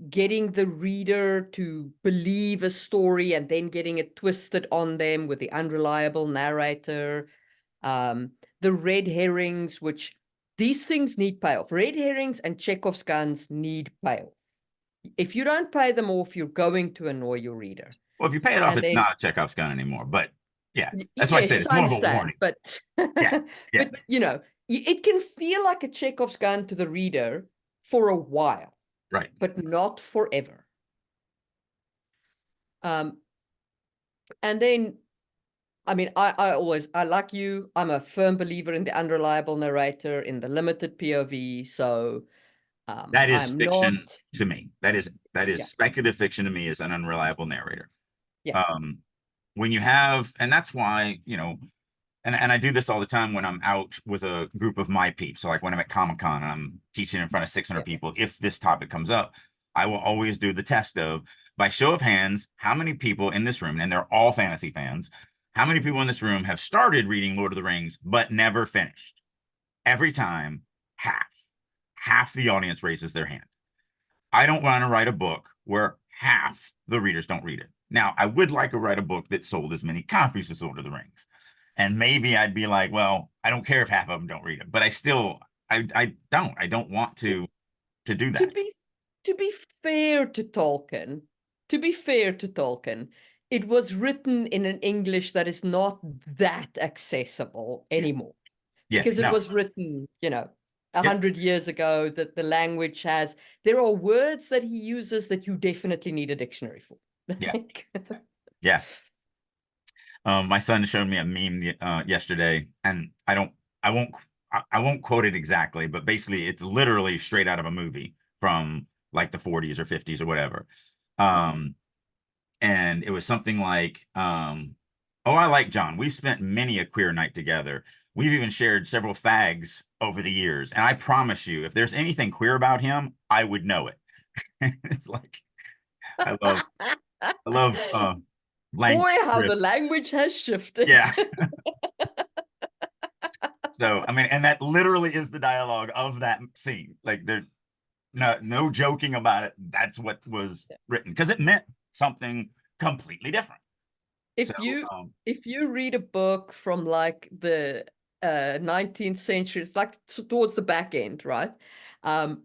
Speaker 2: getting the reader to believe a story and then getting it twisted on them with the unreliable narrator, the red herrings, which these things need payoff. Red herrings and Chekhov's guns need payoff. If you don't pay them off, you're going to annoy your reader.
Speaker 1: well, if you pay it off,
Speaker 2: And
Speaker 1: it's
Speaker 2: then,
Speaker 1: not a Chekhov's gun anymore. But yeah, that's why I said
Speaker 2: yes,
Speaker 1: it's
Speaker 2: I
Speaker 1: more of a
Speaker 2: understand,
Speaker 1: warning.
Speaker 2: but
Speaker 1: Yeah, yeah,
Speaker 2: but you know, it can feel like a Chekhov's gun to the reader for a while,
Speaker 1: right.
Speaker 2: but not forever. And then, I mean, I like you, I'm a firm believer in the unreliable narrator, in the limited POV. So
Speaker 1: That is
Speaker 2: I'm not,
Speaker 1: fiction to me. That is
Speaker 2: yeah,
Speaker 1: speculative fiction to me, is an unreliable narrator.
Speaker 2: yeah,
Speaker 1: Um, when you have, and that's why, and I do this all the time when I'm out with a group of my peeps. So like when I'm at Comic-Con and I'm teaching in front of 600
Speaker 2: yeah.
Speaker 1: people, if this topic comes up, I will always do the test of, by show of hands, how many people in this room, and they're all fantasy fans, how many people in this room have started reading Lord of the Rings but never finished? Every time, half the audience raises their hand. I don't want to write a book where half the readers don't read it. Now, I would like to write a book that sold as many copies as Lord of the Rings. And maybe I'd be like, well, I don't care if half of them don't read it, but I don't want to do
Speaker 2: To
Speaker 1: that.
Speaker 2: be fair to Tolkien, to be fair to Tolkien, it was written in an English that is not that accessible
Speaker 1: Yeah.
Speaker 2: anymore,
Speaker 1: Yeah.
Speaker 2: because it
Speaker 1: No.
Speaker 2: was written, a
Speaker 1: Yep.
Speaker 2: 100 years ago, that the language has, there are words that he uses that you definitely need a dictionary for.
Speaker 1: Yeah. Yeah. My son showed me a meme yesterday, and I won't quote it exactly, but basically it's literally straight out of a movie from like the 40s or 50s or whatever. Um, and it was something like, oh, I like John. We've spent many a queer night together. We've even shared several fags over the years. And I promise you, if there's anything queer about him, I would know it. It's like, I love, I love language.
Speaker 2: Boy, how the language has shifted.
Speaker 1: Yeah. So, I mean, and that literally is the dialogue of that scene. Like, there's no joking about it. That's what was written, because it meant something completely different. So,
Speaker 2: if you read a book from like the 19th century, it's like towards the back end, right?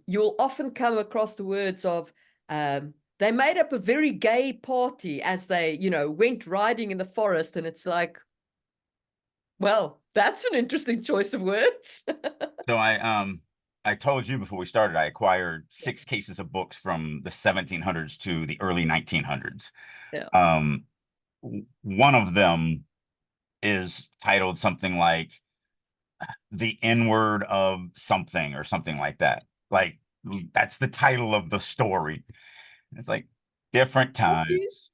Speaker 2: You'll often come across the words of they made up a very gay party as they, went riding in the forest, and it's like, Well, that's an interesting choice of words.
Speaker 1: So I told you before we started, I acquired 6 cases of books from the 1700s to the early 1900s.
Speaker 2: Yeah.
Speaker 1: Um, one of them is titled something like The N-Word of Something or something like that. Like that's the title of the story. It's like different
Speaker 2: Okay.
Speaker 1: times,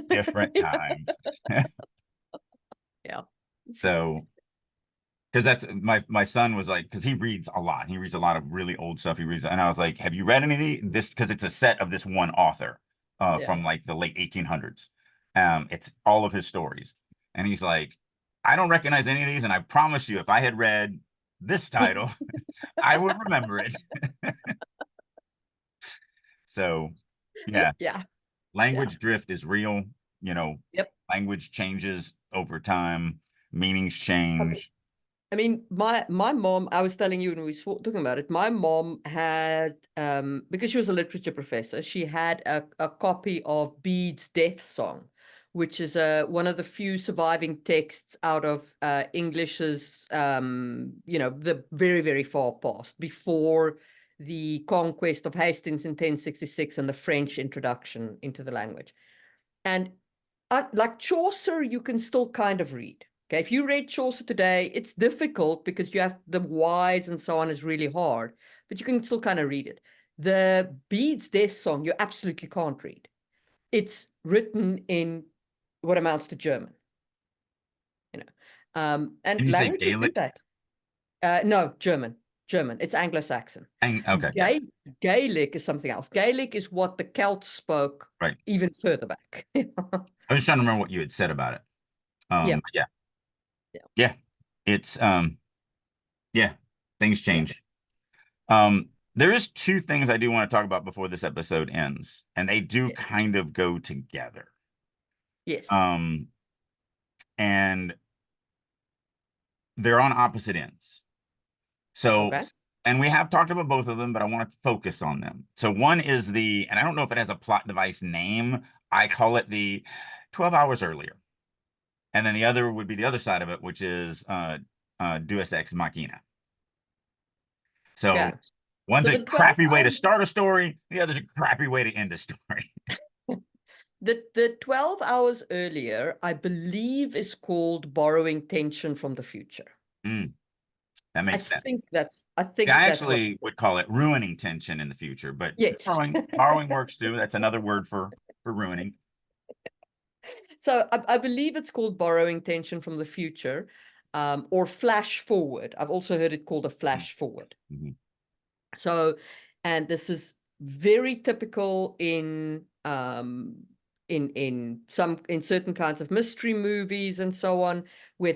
Speaker 1: different
Speaker 2: Yeah.
Speaker 1: times.
Speaker 2: Yeah.
Speaker 1: So because that's my son was like, because he reads a lot. He reads a lot of really old stuff. He reads, and I was like, have you read any of this? Because it's a set of this one author
Speaker 2: Yeah.
Speaker 1: from like the late 1800s. It's all of his stories. And he's like, I don't recognize any of these. And I promise you, if I had read this title, I would remember it. So yeah,
Speaker 2: Yeah. Yeah.
Speaker 1: language drift is real. You know,
Speaker 2: Yep.
Speaker 1: language changes over time, meanings
Speaker 2: I mean,
Speaker 1: change.
Speaker 2: my mom, I was telling you when we were talking about it, my mom had, because she was a literature professor, she had a copy of Bede's Death Song, which is one of the few surviving texts out of English's, the very, very far past, before the conquest of Hastings in 1066 and the French introduction into the language. And like Chaucer, you can still kind of read. Okay, if you read Chaucer today, it's difficult because you have the Y's and so on is really hard, but you can still kind of read it. The Bede's Death Song, you absolutely can't read. It's written in what amounts to German, you know. And
Speaker 1: Can you say
Speaker 2: languages do
Speaker 1: Gaelic?
Speaker 2: that. No, German. German. It's Anglo-Saxon.
Speaker 1: Okay, yeah,
Speaker 2: Gaelic is something else. Gaelic is what the Celts spoke
Speaker 1: right.
Speaker 2: even further back.
Speaker 1: I was just trying to remember what you had said about it.
Speaker 2: Yeah,
Speaker 1: Yeah,
Speaker 2: yeah,
Speaker 1: yeah. It's yeah, things
Speaker 2: yeah,
Speaker 1: change. There is 2 things I do want to talk about before this episode ends, and they do
Speaker 2: yes,
Speaker 1: kind of go together.
Speaker 2: yes.
Speaker 1: Um, and they're on opposite ends. So,
Speaker 2: Okay.
Speaker 1: and we have talked about both of them, but I want to focus on them. So one is and I don't know if it has a plot device name. I call it the 12 hours earlier. And then the other would be the other side of it, which is Deus Ex Machina.
Speaker 2: Okay.
Speaker 1: So one's
Speaker 2: So
Speaker 1: a
Speaker 2: the 12
Speaker 1: crappy way to
Speaker 2: hours,
Speaker 1: start a story, the other's a crappy way to end a story.
Speaker 2: the 12 hours earlier, I believe is called borrowing tension from the future.
Speaker 1: Mm, that
Speaker 2: I
Speaker 1: makes sense.
Speaker 2: think that's I
Speaker 1: Yeah, I
Speaker 2: think that's what.
Speaker 1: actually would call it ruining tension in the future, but
Speaker 2: Yes.
Speaker 1: borrowing works too. That's another word for ruining.
Speaker 2: So I believe it's called borrowing tension from the future, or flash forward. I've also heard it called a flash forward.
Speaker 1: Mm-hmm.
Speaker 2: So, and this is very typical in certain kinds of mystery movies and so on, where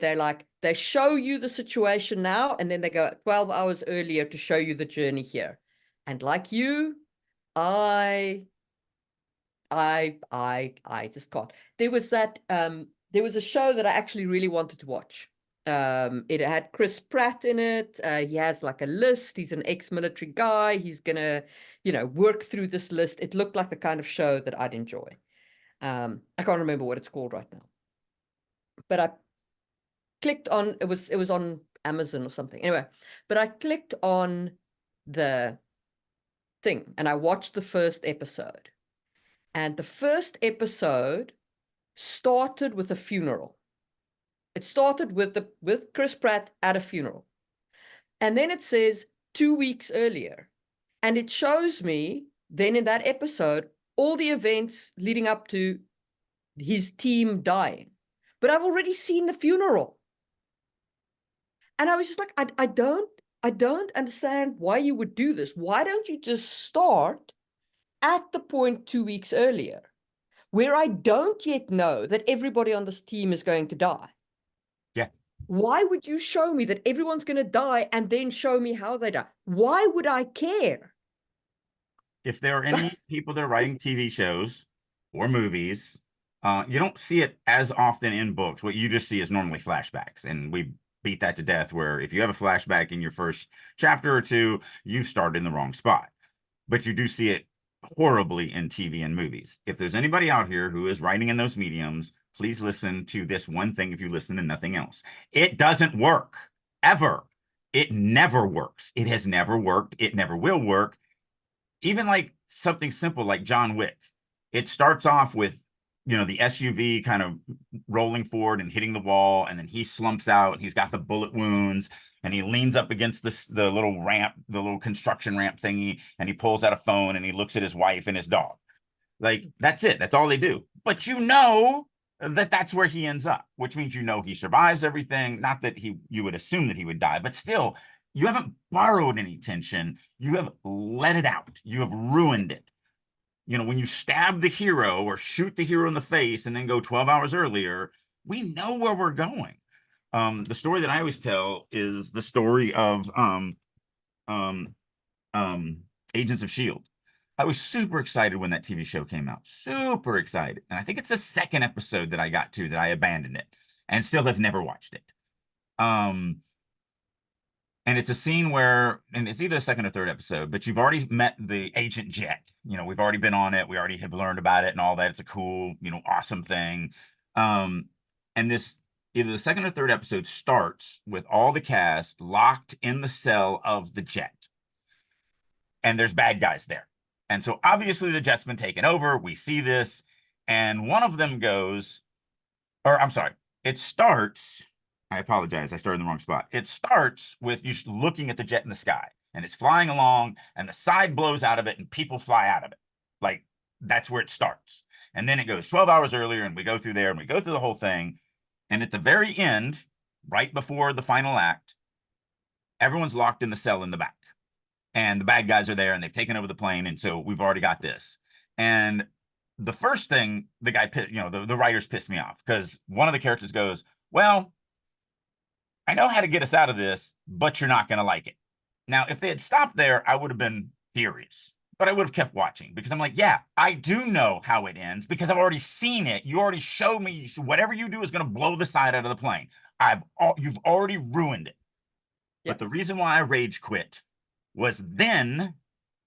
Speaker 2: they show you the situation now, and then they go 12 hours earlier to show you the journey here. And like you, I I just can't. There was a show that I actually really wanted to watch. It had Chris Pratt in it. He has like a list. He's an ex-military guy. He's gonna, work through this list. It looked like the kind of show that I'd enjoy. I can't remember what it's called right now, but I clicked on it was on Amazon or something. Anyway, but I clicked on the thing and I watched the first episode. And the first episode started with a funeral. It started with Chris Pratt at a funeral. And then it says 2 weeks earlier. And it shows me then in that episode all the events leading up to his team dying. But I've already seen the funeral. And I was just like, I don't understand why you would do this. Why don't you just start at the point 2 weeks earlier, where I don't yet know that everybody on this team is going to die?
Speaker 1: Yeah.
Speaker 2: Why would you show me that everyone's going to die and then show me how they die? Why would I care?
Speaker 1: If there are any people that are writing TV shows or movies, you don't see it as often in books. What you just see is normally flashbacks, and we beat that to death. Where if you have a flashback in your first chapter or two, you started in the wrong spot. But you do see it horribly in TV and movies. If there's anybody out here who is writing in those mediums, please listen to this one thing if you listen to nothing else. It doesn't work ever. It never works. It has never worked. It never will work. Even like something simple like John Wick. It starts off with, the SUV kind of rolling forward and hitting the wall, and then he slumps out, and he's got the bullet wounds, and he leans up against the little ramp, the little construction ramp thingy, and he pulls out a phone and he looks at his wife and his dog. Like, that's it. That's all they do. But that's where he ends up, which means he survives everything. Not that you would assume that he would die, but still, you haven't borrowed any tension. You have let it out. You have ruined it. When you stab the hero or shoot the hero in the face and then go 12 hours earlier, we know where we're going. The story that I always tell is the story of um, Agents of S.H.I.E.L.D. I was super excited when that TV show came out. Super excited. And I think it's the second episode that I got to that I abandoned it and still have never watched it. And it's a scene where, and it's either the second or third episode, but you've already met the Agent Jet. We've already been on it. We already have learned about it and all that. It's a cool, awesome thing. And this, either the second or third episode starts with all the cast locked in the cell of the jet. And there's bad guys there. And so obviously the jet's been taken over. We see this. And one of them goes, or I'm sorry, it starts, I apologize, I started in the wrong spot. It starts with you looking at the jet in the sky, and it's flying along, and the side blows out of it, and people fly out of it. Like, that's where it starts. And then it goes 12 hours earlier, and we go through there, and we go through the whole thing. And at the very end, right before the final act, everyone's locked in the cell in the back. And the bad guys are there, and they've taken over the plane, and so we've already got this. And the first thing the guy, the writers pissed me off, because one of the characters goes, well, I know how to get us out of this, but you're not going to like it. Now, if they had stopped there, I would have been furious, but I would have kept watching, because I'm like, yeah, I do know how it ends because I've already seen it. You already showed me. So whatever you do is going to blow the side out of the plane. You've already ruined it. Yep. But the reason why I rage quit was then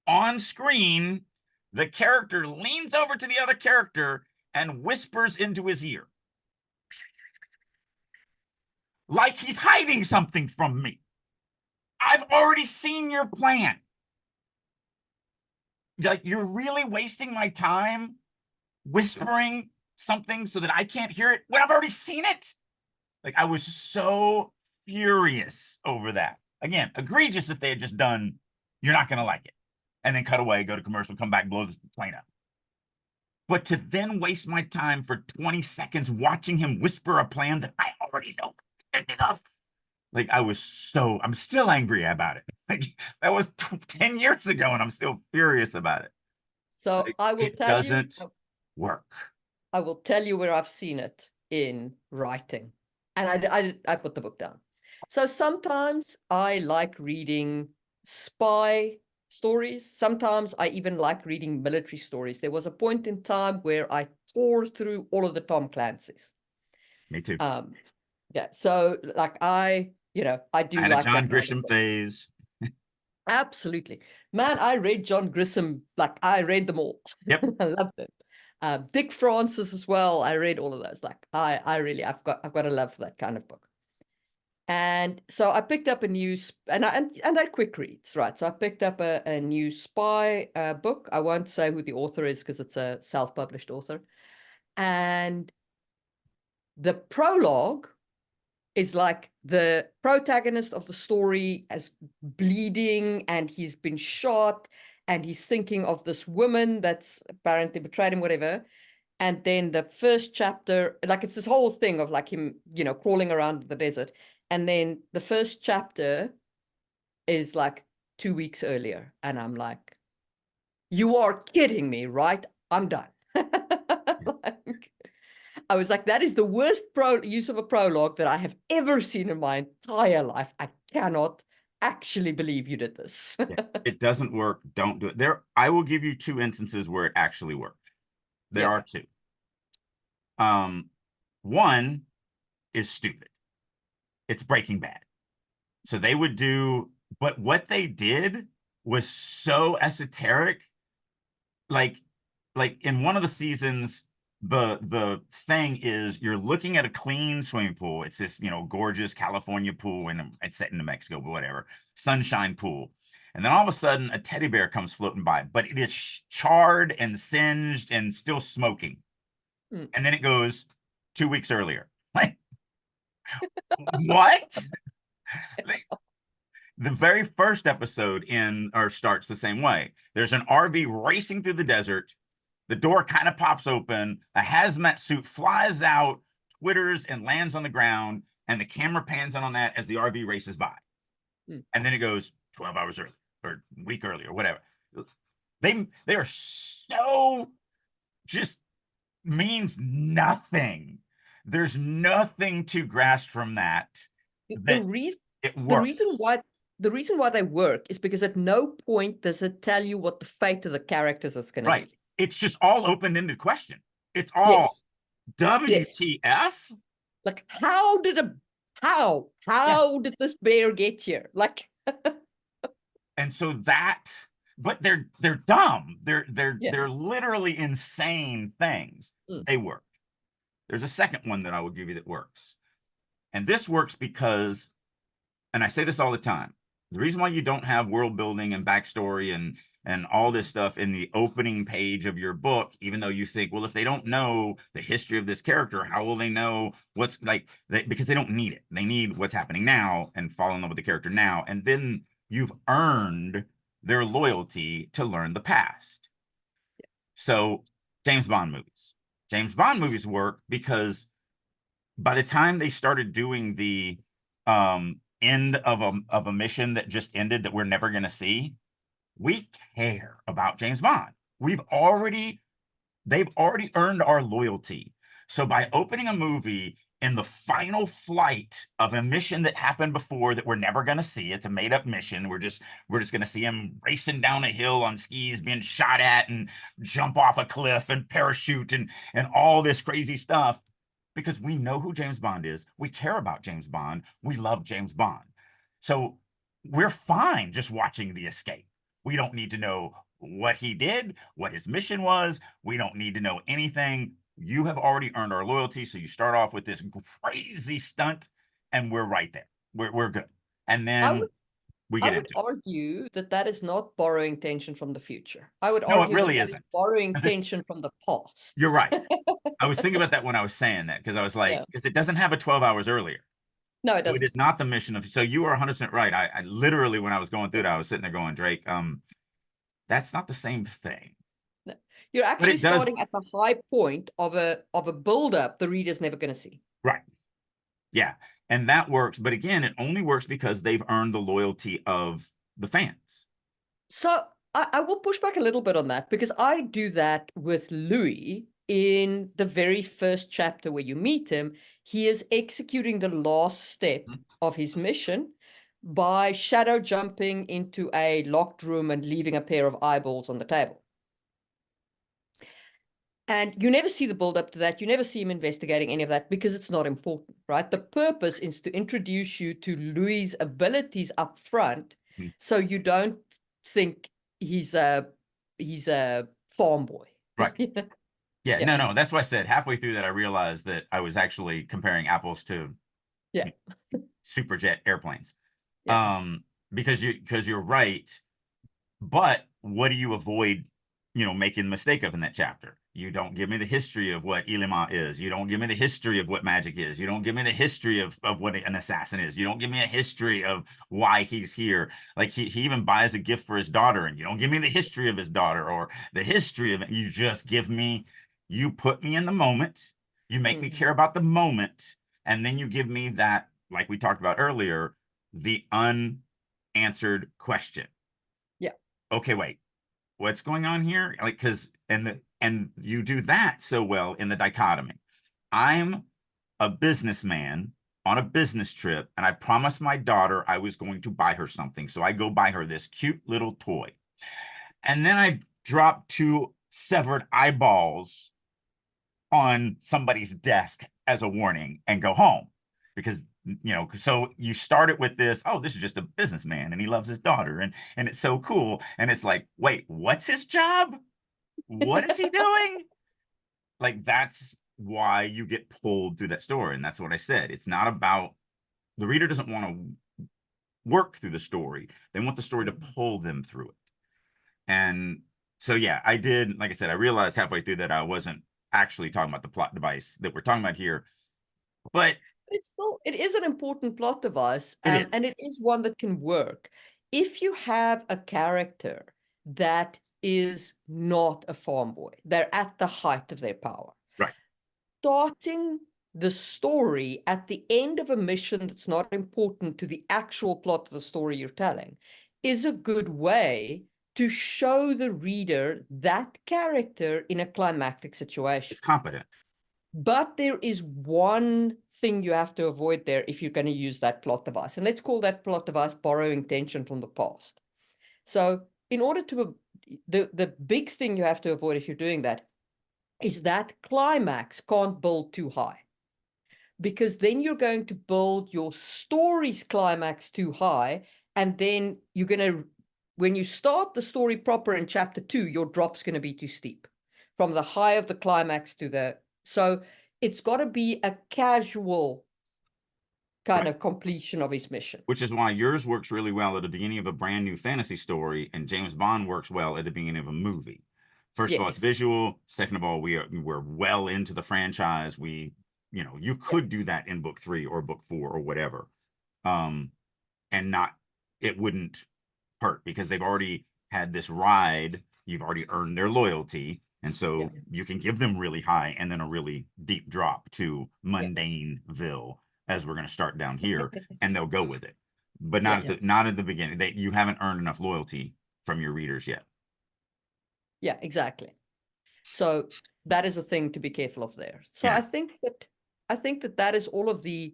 Speaker 1: on screen, the character leans over to the other character and whispers into his ear, like he's hiding something from me. I've already seen your plan. Like, you're really wasting my time whispering something so that I can't hear it when I've already seen it. Like, I was so furious over that. Again, egregious if they had just done, you're not going to like it, and then cut away, go to commercial, come back, blow the plane up. But to then waste my time for 20 seconds watching him whisper a plan that I already know enough. Like, I'm still angry about it. Like, that was 10 years ago, and I'm still furious about it.
Speaker 2: So
Speaker 1: like,
Speaker 2: I will tell you.
Speaker 1: It doesn't work.
Speaker 2: I will tell you where I've seen it in writing. And I put the book down. So sometimes I like reading spy stories. Sometimes I even like reading military stories. There was a point in time where I tore through all of the Tom Clancy's.
Speaker 1: Me too.
Speaker 2: Yeah. So like I do
Speaker 1: I had
Speaker 2: like
Speaker 1: a John
Speaker 2: that
Speaker 1: Grisham phase.
Speaker 2: Absolutely. Man, I read John Grisham, like I read them all.
Speaker 1: Yep.
Speaker 2: I love them. Dick Francis as well. I read all of those. Like I've got a love for that kind of book. And so I picked up a new, and they're quick reads, right? So I picked up a new spy book. I won't say who the author is because it's a self-published author. And the prologue is like the protagonist of the story is bleeding and he's been shot and he's thinking of this woman that's apparently betrayed him, whatever. And then the first chapter, like it's this whole thing of like him, crawling around the desert. And then the first chapter is like 2 weeks earlier. And I'm like, you are kidding me, right? I'm done. Like, I was like, that is the worst use of a prologue that I have ever seen in my entire life. I cannot actually believe you did this.
Speaker 1: Yeah, it doesn't work. Don't do it. I will give you 2 instances where it actually worked. There are 2. One is stupid. It's Breaking Bad. So they would do, but what they did was so esoteric. Like in one of the seasons, the thing is you're looking at a clean swimming pool. It's this, gorgeous California pool, and it's set in New Mexico, but whatever, sunshine pool. And then all of a sudden a teddy bear comes floating by, but it is charred and singed and still smoking.
Speaker 2: Mm.
Speaker 1: And then it goes 2 weeks earlier. Like, what? Like, the very first episode starts the same way. There's an RV racing through the desert. The door kind of pops open. A hazmat suit flies out, twitters, and lands on the ground. And the camera pans in on that as the RV races by.
Speaker 2: Mm.
Speaker 1: And then it goes 12 hours early or a week early or whatever. They are so just means nothing. There's nothing to grasp from that.
Speaker 2: The reason
Speaker 1: it
Speaker 2: the
Speaker 1: works.
Speaker 2: reason why they work is because at no point does it tell you what the fate of the characters is going to be.
Speaker 1: It's just all open-ended question. It's all WTF?
Speaker 2: Yes. Like, how did this bear get here? Like,
Speaker 1: and so but they're dumb. They're literally insane things. They work. There's a second one that I will give you that works. And this works because, and I say this all the time, the reason why you don't have world building and backstory and all this stuff in the opening page of your book, even though you think, well, if they don't know the history of this character, how will they know what's because they don't need it. They need what's happening now and fall in love with the character now. And then you've earned their loyalty to learn the past. So James Bond movies work because by the time they started doing the end of a mission that just ended that we're never going to see, we care about James Bond. They've already earned our loyalty. So by opening a movie in the final flight of a mission that happened before that we're never going to see, it's a made-up mission. We're just going to see him racing down a hill on skis, being shot at, and jump off a cliff and parachute and all this crazy stuff. Because we know who James Bond is. We care about James Bond. We love James Bond. So we're fine just watching the escape. We don't need to know what he did, what his mission was. We don't need to know anything. You have already earned our loyalty. So you start off with this crazy stunt, and we're right there. We're good. And then we get into it.
Speaker 2: I would argue that is not borrowing tension from the future. I would
Speaker 1: No,
Speaker 2: argue
Speaker 1: it really
Speaker 2: that
Speaker 1: isn't.
Speaker 2: is borrowing tension from the past.
Speaker 1: You're right. I was thinking about that when I was saying that, because I was like, because it doesn't have a 12 hours earlier.
Speaker 2: No, it doesn't.
Speaker 1: It is not the mission of, so you are 100% right. I literally, when I was going through it, I was sitting there going, Drake, that's not the same thing.
Speaker 2: No. You're actually starting at the high point of a build-up the reader's never going to see.
Speaker 1: Right. Yeah. And that works. But again, it only works because they've earned the loyalty of the fans.
Speaker 2: So I will push back a little bit on that, because I do that with Louis. In the very first chapter where you meet him, he is executing the last step of his mission by shadow jumping into a locked room and leaving a pair of eyeballs on the table. And you never see the build up to that. You never see him investigating any of that, because it's not important, right? The purpose is to introduce you to Louis' abilities up front, so you don't think he's a farm boy.
Speaker 1: Right. Yeah, no. That's why I said halfway through that, I realized that I was actually comparing apples to Superjet airplanes. Because you're right. But what do you avoid, making the mistake of in that chapter? You don't give me the history of what Ilima is. You don't give me the history of what magic is. You don't give me the history of what an assassin is. You don't give me a history of why he's here. Like he even buys a gift for his daughter, and you don't give me the history of his daughter or the history of it. You just you put me in the moment. You make me care about the moment. And then you give me that, like we talked about earlier, the unanswered question.
Speaker 2: Yeah.
Speaker 1: Okay, wait. What's going on here? Like, and you do that so well in the dichotomy. I'm a businessman on a business trip, and I promised my daughter I was going to buy her something. So I go buy her this cute little toy. And then I drop 2 severed eyeballs on somebody's desk as a warning and go home. Because so you started with this, oh, this is just a businessman and he loves his daughter, and it's so cool. And it's like, wait, what's his job? What is he doing? like that's why you get pulled through that story. And that's what I said. It's not about the reader doesn't want to work through the story. They want the story to pull them through it. And so yeah, I did, like I said, I realized halfway through that I wasn't actually talking about the plot device that we're talking about here. But
Speaker 2: it is an important plot device,
Speaker 1: it
Speaker 2: and
Speaker 1: is.
Speaker 2: it is one that can work if you have a character that is not a farm boy. They're at the height of their power.
Speaker 1: Right.
Speaker 2: Starting the story at the end of a mission that's not important to the actual plot of the story you're telling is a good way to show the reader that character in a climactic situation.
Speaker 1: It's competent.
Speaker 2: But there is one thing you have to avoid there if you're going to use that plot device. And let's call that plot device borrowing tension from the past. So in order to, the big thing you have to avoid if you're doing that is that climax can't build too high. Because then you're going to build your story's climax too high. And then you're going to, when you start the story proper in chapter 2, your drop's going to be too steep. From the high of the climax to the, so it's got to be a casual kind of completion of his mission.
Speaker 1: Which is why yours works really well at the beginning of a brand new fantasy story, and James Bond works well at the beginning of a movie. First of all, it's visual. Second of all, we're well into the franchise. You could do that in book 3 or book 4 or whatever, and not it wouldn't hurt because they've already had this ride. You've already earned their loyalty. And so you can give them really high and then a really deep drop to Mundaneville, as we're going to start down here, and they'll go with it. But not at the beginning. You haven't earned enough loyalty from your readers yet.
Speaker 2: Yeah, exactly. So that is a thing to be careful of there. So I think that is all of the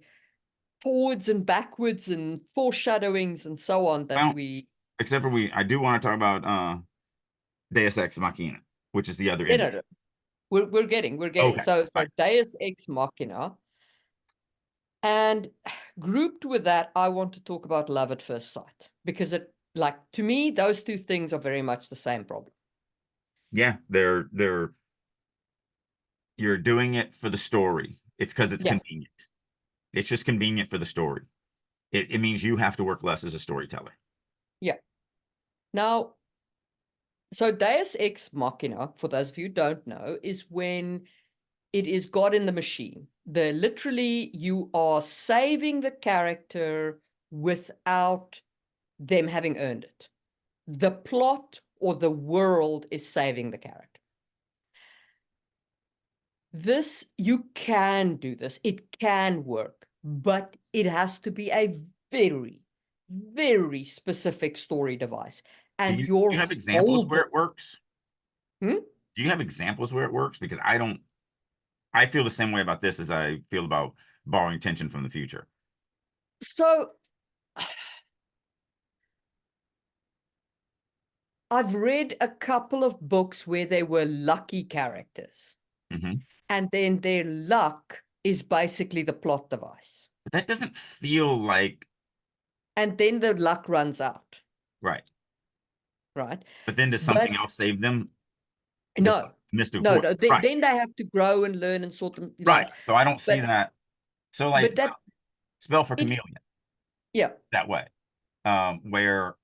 Speaker 2: forwards and backwards and foreshadowings and so on that
Speaker 1: except for I do want to talk about Deus Ex Machina, which is the other end.
Speaker 2: No. We're getting.
Speaker 1: Okay.
Speaker 2: So Deus Ex Machina. And grouped with that, I want to talk about Love at First Sight, because to me, those two things are very much the same problem.
Speaker 1: Yeah, you're doing it for the story. It's because it's convenient. It's just convenient for the story. It means you have to work less as a storyteller.
Speaker 2: Yeah. Now, so Deus Ex Machina, for those of you who don't know, is when it is God in the machine. Literally, you are saving the character without them having earned it. The plot or the world is saving the character. You can do this. It can work, but it has to be a very, very specific story device. And
Speaker 1: do you have examples where it works?
Speaker 2: Do
Speaker 1: you have examples where it works? Because I feel the same way about this as I feel about borrowing tension from the future.
Speaker 2: So I've read a couple of books where they were lucky characters. And then their luck is basically the plot device.
Speaker 1: But that doesn't feel like...
Speaker 2: And then the luck runs out.
Speaker 1: Right.
Speaker 2: Right.
Speaker 1: But then does something else save them?
Speaker 2: No. No. Then they have to grow and learn and sort them.
Speaker 1: Right. So I don't see that. So Spell for Chameleon.
Speaker 2: Yeah.
Speaker 1: That way. Where,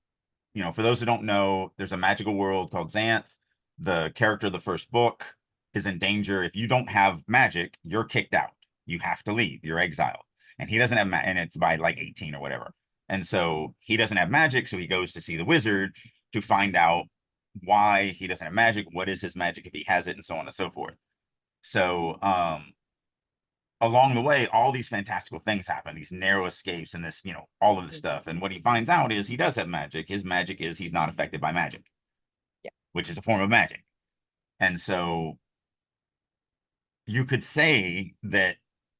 Speaker 1: for those who don't know, there's a magical world called Xanth. The character of the first book is in danger. If you don't have magic, you're kicked out. You have to leave. You're exiled. And he doesn't have and it's by like 18 or whatever. And so he doesn't have magic, so he goes to see the wizard to find out why he doesn't have magic, what is his magic if he has it, and so on and so forth. So along the way, all these fantastical things happen, these narrow escapes and this, all of this stuff. And what he finds out is he does have magic. His magic is he's not affected by magic, which is a form of magic. And so you could say that,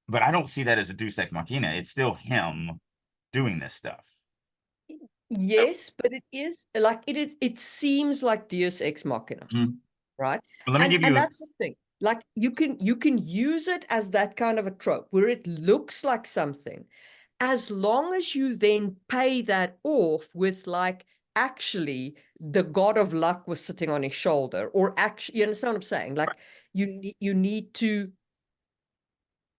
Speaker 1: but I don't see that as a Deus Ex Machina. It's still him doing this stuff.
Speaker 2: Yes, but it is like it seems like Deus Ex Machina, right?
Speaker 1: Well, let me give you
Speaker 2: that's the thing. Like you can use it as that kind of a trope where it looks like something, as long as you then pay that off with like actually the god of luck was sitting on his shoulder, or actually, you understand what I'm saying? Like you need to,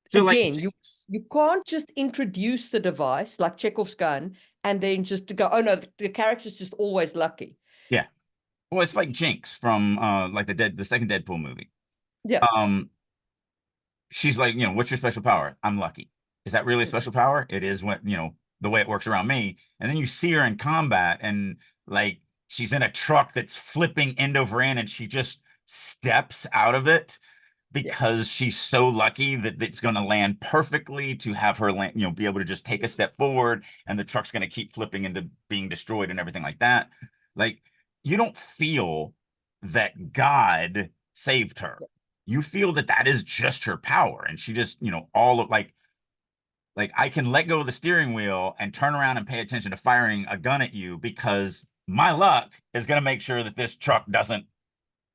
Speaker 1: So like
Speaker 2: again,
Speaker 1: Jinx.
Speaker 2: you can't just introduce the device like Chekhov's gun and then just to go, oh no, the character's just always lucky.
Speaker 1: Yeah. Well, it's like Jinx from like the second Deadpool movie.
Speaker 2: Yeah.
Speaker 1: Um, she's like, what's your special power? I'm lucky. Is that really a special power? It is when, the way it works around me. And then you see her in combat and like she's in a truck that's flipping end over end and she just steps out of it
Speaker 2: Yeah.
Speaker 1: because she's so lucky that it's going to land perfectly to have her land, be able to just take a step forward and the truck's going to keep flipping into being destroyed and everything like that. Like you don't feel that God saved her. You feel that that is just her power and she just, all of like I can let go of the steering wheel and turn around and pay attention to firing a gun at you because my luck is going to make sure that this truck doesn't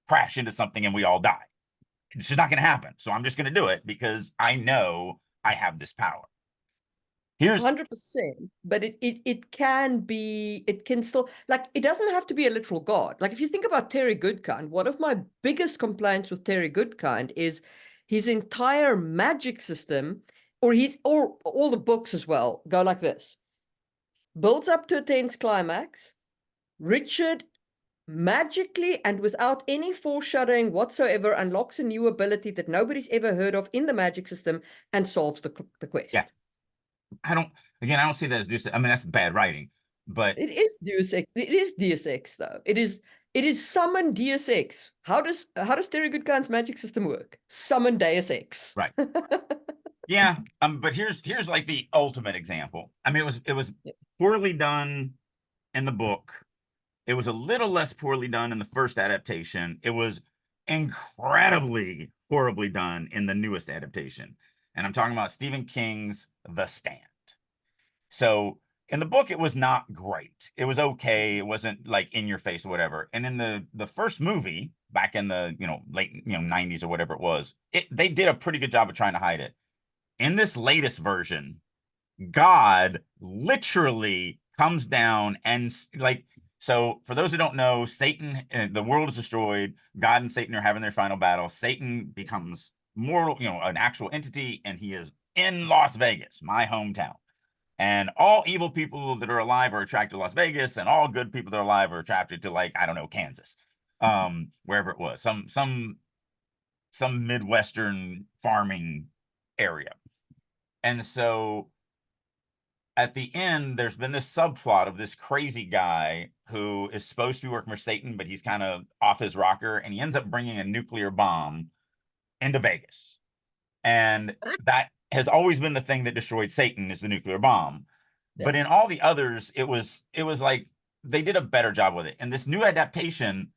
Speaker 1: crash into something and we all die. It's just not going to happen. So I'm just going to do it because I know I have this power. Here's
Speaker 2: 100%, but it can be, it can still, like, it doesn't have to be a literal god. Like, if you think about Terry Goodkind, one of my biggest complaints with Terry Goodkind is his entire magic system, or all the books as well, go like this: builds up to a tense climax. Richard magically and without any foreshadowing whatsoever unlocks a new ability that nobody's ever heard of in the magic system and solves the
Speaker 1: yeah.
Speaker 2: quest.
Speaker 1: I don't I don't see that as just I mean that's bad writing, but
Speaker 2: It is Deus Ex. It is Deus Ex, though. It is summon Deus Ex. How does Terry Goodkind's magic system work? Summon Deus Ex.
Speaker 1: right. Yeah, but here's like the ultimate example. I mean it was poorly done in the book. It was a little less poorly done in the first adaptation. It was incredibly horribly done in the newest adaptation. And I'm talking about Stephen King's The Stand. So in the book, it was not great. It was okay. It wasn't like in your face or whatever. And in the first movie, back in the late 90s or whatever it was, they did a pretty good job of trying to hide it. In this latest version, God literally comes down and like so for those who don't know, Satan, the world is destroyed. God and Satan are having their final battle. Satan becomes mortal, an actual entity, and he is in Las Vegas, my hometown. And all evil people that are alive are attracted to Las Vegas, and all good people that are alive are attracted to like I don't know Kansas, wherever it was, some midwestern farming area. And so at the end, there's been this subplot of this crazy guy who is supposed to be working for Satan, but he's kind of off his rocker, and he ends up bringing a nuclear bomb into Vegas. And that has always been the thing that destroyed Satan is the nuclear bomb.
Speaker 2: Yeah.
Speaker 1: But in all the others, it was like they did a better job with it. In this new adaptation,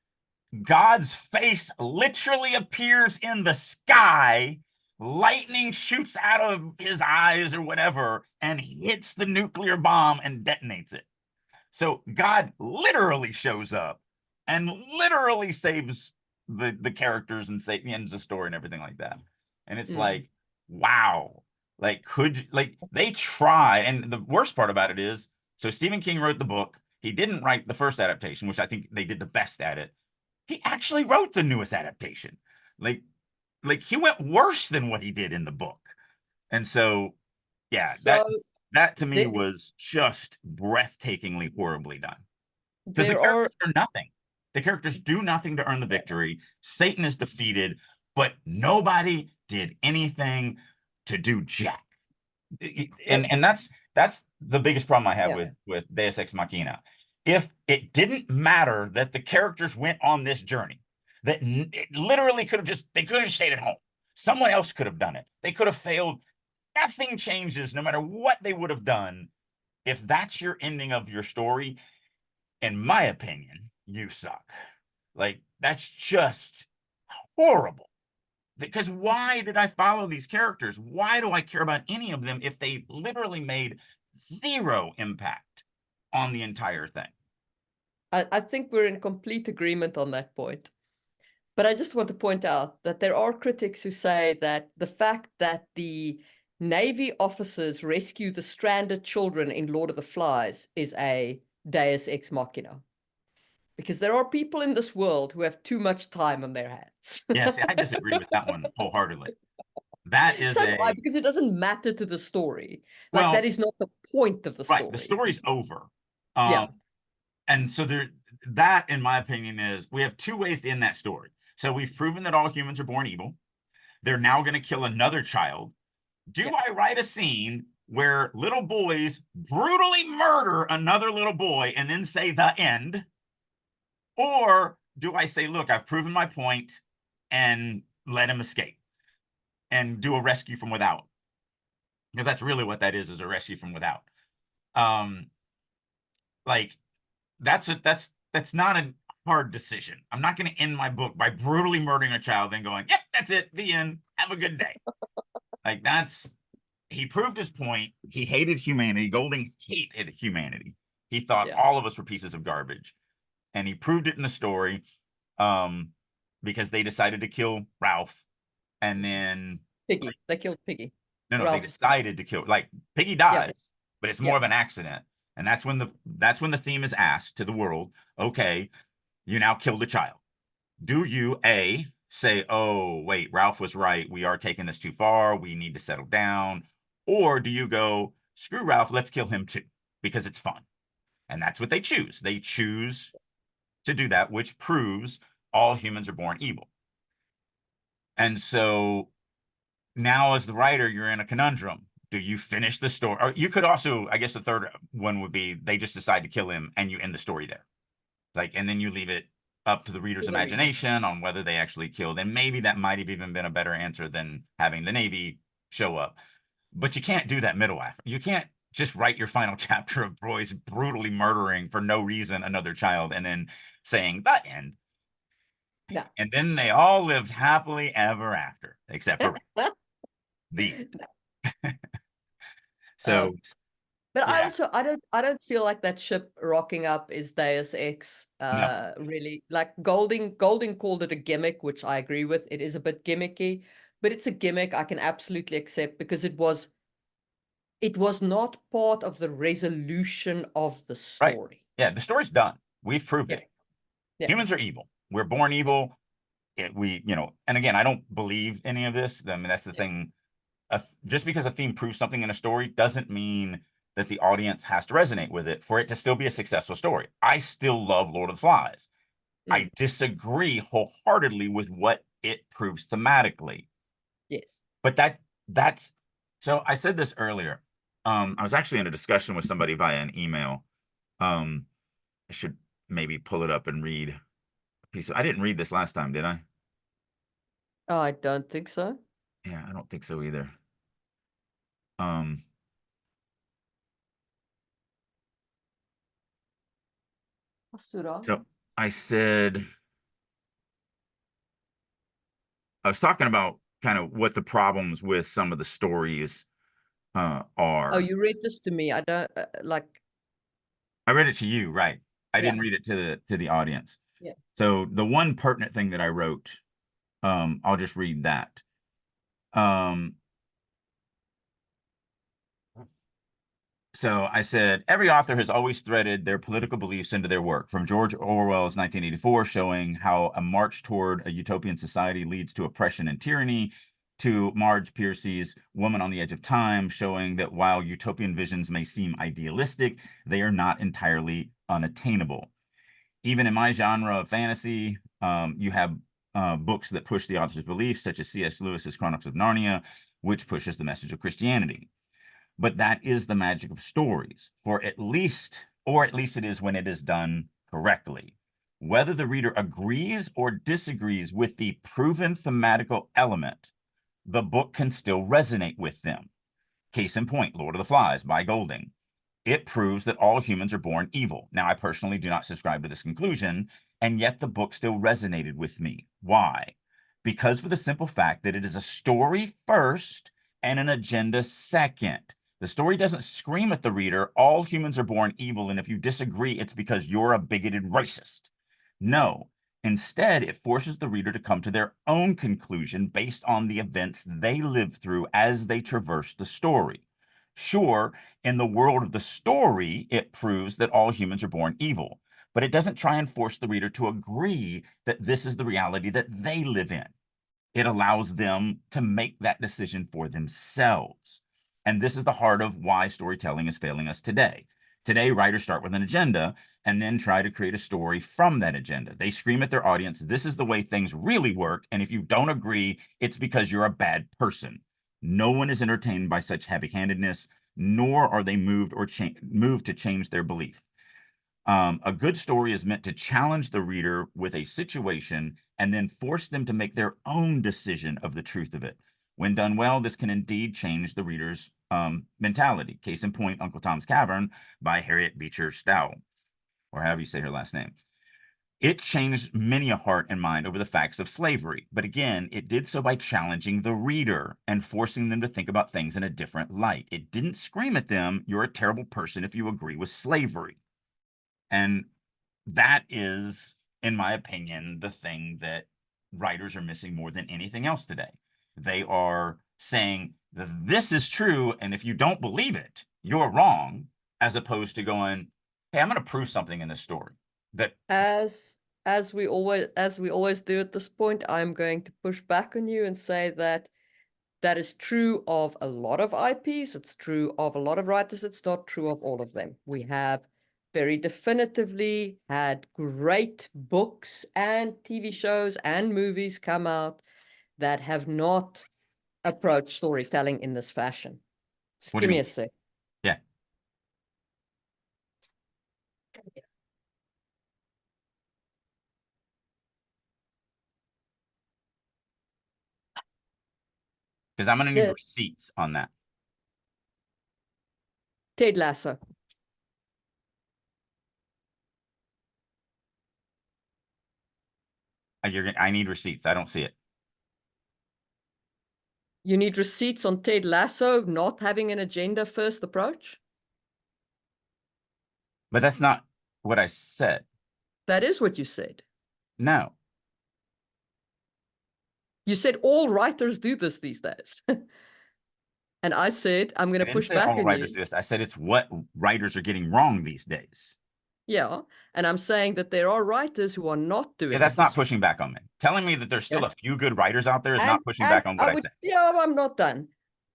Speaker 1: God's face literally appears in the sky. Lightning shoots out of his eyes or whatever and hits the nuclear bomb and detonates it. So God literally shows up and literally saves the characters and ends the story and everything like that. And it's like, wow. Like like they tried, and the worst part about it is so Stephen King wrote the book. He didn't write the first adaptation, which I think they did the best at it. He actually wrote the newest adaptation. Like he went worse than what he did in the book. And so yeah,
Speaker 2: So
Speaker 1: that to me
Speaker 2: there,
Speaker 1: was just breathtakingly horribly done. Because the
Speaker 2: there are,
Speaker 1: characters are nothing. The characters do nothing to earn the victory. Satan is defeated, but nobody did anything to do jack. And that's the biggest problem I have
Speaker 2: yeah.
Speaker 1: with Deus Ex Machina. If it didn't matter that the characters went on this journey, that it literally they could have stayed at home. Someone else could have done it. They could have failed. Nothing changes no matter what they would have done. If that's your ending of your story, in my opinion, you suck. Like that's just horrible. Because why did I follow these characters? Why do I care about any of them if they literally made zero impact on the entire thing?
Speaker 2: I think we're in complete agreement on that point. But I just want to point out that there are critics who say that the fact that the Navy officers rescue the stranded children in Lord of the Flies is a Deus Ex Machina. because there are people in this world who have too much time on their hands.
Speaker 1: Yeah, see, I disagree with that one wholeheartedly. That is
Speaker 2: So do I,
Speaker 1: a,
Speaker 2: because it doesn't matter to the story. Like, that
Speaker 1: well,
Speaker 2: is not the point of the
Speaker 1: right, the
Speaker 2: story.
Speaker 1: story's over.
Speaker 2: Yeah,
Speaker 1: And so there, that, in my opinion, is we have two ways to end that story. So we've proven that all humans are born evil. They're now going to kill another child. Do
Speaker 2: yeah.
Speaker 1: I write a scene where little boys brutally murder another little boy and then say the end? Or do I say, look, I've proven my point and let him escape and do a rescue from without? Because that's really what that is a rescue from without. Um, like that's not a hard decision. I'm not going to end my book by brutally murdering a child and going, yep, that's it, the end. Have a good day. Like that's he proved his point. He hated humanity. Golding hated humanity. He thought
Speaker 2: Yeah.
Speaker 1: all of us were pieces of garbage, and he proved it in the story. Um, because they decided to kill Ralph, and then
Speaker 2: Piggy. They killed Piggy.
Speaker 1: no, they
Speaker 2: Ralph is dead.
Speaker 1: decided to kill like Piggy
Speaker 2: Yeah, but
Speaker 1: dies, but it's more
Speaker 2: yeah,
Speaker 1: of an accident, and that's when the theme is asked to the world. Okay, you now killed a child. Do you A, say, oh, wait, Ralph was right. We are taking this too far. We need to settle down. Or do you go, screw Ralph, let's kill him too, because it's fun. And that's what they choose. They choose to do that, which proves all humans are born evil. And so now, as the writer, you're in a conundrum. Do you finish the story? Or you could also, I guess the third one would be they just decide to kill him and you end the story there. Like, and then you leave it up to the reader's
Speaker 2: to the reader.
Speaker 1: imagination on whether they actually killed. And maybe that might have even been a better answer than having the Navy show up. But you can't do that middle after. You can't just write your final chapter of Royce brutally murdering for no reason another child and then saying the end.
Speaker 2: No.
Speaker 1: And then they all lived happily ever after, except for the end. So
Speaker 2: Um, but I
Speaker 1: yeah,
Speaker 2: also I don't feel like that ship rocking up is Deus Ex.
Speaker 1: no,
Speaker 2: Really, like Golding called it a gimmick, which I agree with. It is a bit gimmicky, but it's a gimmick I can absolutely accept because it was not part of the resolution of the
Speaker 1: right.
Speaker 2: story.
Speaker 1: Yeah, the story's done. We've proved
Speaker 2: Yeah,
Speaker 1: it.
Speaker 2: yeah,
Speaker 1: Humans are evil. We're born evil. And again, I don't believe any of this. I mean, that's the
Speaker 2: yeah.
Speaker 1: thing. Just because a theme proves something in a story doesn't mean that the audience has to resonate with it for it to still be a successful story. I still love Lord of the Flies. I
Speaker 2: Mm,
Speaker 1: disagree wholeheartedly with what it proves thematically.
Speaker 2: yes.
Speaker 1: But that's so I said this earlier. I was actually in a discussion with somebody via an email. Um, I should maybe pull it up and read a piece of I didn't read this last time, did I?
Speaker 2: I don't think so.
Speaker 1: Yeah, I don't think so either. Um,
Speaker 2: Asura.
Speaker 1: so I said I was talking about kind of what the problems with some of the stories
Speaker 2: Oh,
Speaker 1: are.
Speaker 2: you read this to me. I don't like.
Speaker 1: I read it to you, right? I
Speaker 2: Yeah,
Speaker 1: didn't read it to the audience.
Speaker 2: yeah.
Speaker 1: So the one pertinent thing that I wrote, I'll just read that. Um, So I said, every author has always threaded their political beliefs into their work, from George Orwell's 1984, showing how a march toward a utopian society leads to oppression and tyranny, to Marge Piercy's Woman on the Edge of Time, showing that while utopian visions may seem idealistic, they are not entirely unattainable. Even in my genre of fantasy, you have books that push the author's beliefs, such as C.S. Lewis's Chronicles of Narnia, which pushes the message of Christianity. But that is the magic of stories, or at least it is when it is done correctly. Whether the reader agrees or disagrees with the proven thematical element, the book can still resonate with them. Case in point, Lord of the Flies by Golding. It proves that all humans are born evil. Now, I personally do not subscribe to this conclusion, and yet the book still resonated with me. Why? Because for the simple fact that it is a story first and an agenda second. The story doesn't scream at the reader, all humans are born evil, and if you disagree, it's because you're a bigoted racist. No. Instead, it forces the reader to come to their own conclusion based on the events they live through as they traverse the story. Sure, in the world of the story, it proves that all humans are born evil. but it doesn't try and force the reader to agree that this is the reality that they live in. It allows them to make that decision for themselves. And this is the heart of why storytelling is failing us today. Today, writers start with an agenda and then try to create a story from that agenda. They scream at their audience, this is the way things really work. And if you don't agree, it's because you're a bad person. No one is entertained by such heavy-handedness, nor are they moved to change their belief. A good story is meant to challenge the reader with a situation and then force them to make their own decision of the truth of it. When done well, this can indeed change the reader's mentality. Case in point, Uncle Tom's Cavern by Harriet Beecher Stowe, or however you say her last name. It changed many a heart and mind over the facts of slavery. But again, it did so by challenging the reader and forcing them to think about things in a different light. It didn't scream at them, you're a terrible person if you agree with slavery. And that is, in my opinion, the thing that writers are missing more than anything else today. They are saying that this is true, and if you don't believe it, you're wrong, as opposed to going, hey, I'm going to prove something in this story. That
Speaker 2: as we always do at this point, I'm going to push back on you and say that that is true of a lot of IPs. It's true of a lot of writers. It's not true of all of them. We have very definitively had great books and TV shows and movies come out that have not approached storytelling in this fashion. Just
Speaker 1: what do
Speaker 2: give
Speaker 1: you
Speaker 2: me
Speaker 1: mean?
Speaker 2: a sec.
Speaker 1: Yeah. Because I'm going to need
Speaker 2: Yes.
Speaker 1: receipts on that.
Speaker 2: Ted Lasso.
Speaker 1: I need receipts. I don't see it.
Speaker 2: You need receipts on Ted Lasso not having an agenda first approach?
Speaker 1: But that's not what I said.
Speaker 2: That is what you said.
Speaker 1: No.
Speaker 2: You said all writers do this these days. And I said, I'm going
Speaker 1: I
Speaker 2: to
Speaker 1: didn't
Speaker 2: push
Speaker 1: say
Speaker 2: back
Speaker 1: all
Speaker 2: on
Speaker 1: writers
Speaker 2: you.
Speaker 1: do this. I said it's what writers are getting wrong these days.
Speaker 2: Yeah. And I'm saying that there are writers who are not
Speaker 1: Yeah,
Speaker 2: doing it
Speaker 1: that's not
Speaker 2: this way.
Speaker 1: pushing back on me. Telling me that there's still
Speaker 2: Yeah.
Speaker 1: a few good writers out there is not pushing
Speaker 2: And
Speaker 1: back on what
Speaker 2: I
Speaker 1: I
Speaker 2: would,
Speaker 1: said.
Speaker 2: yeah, I'm not done.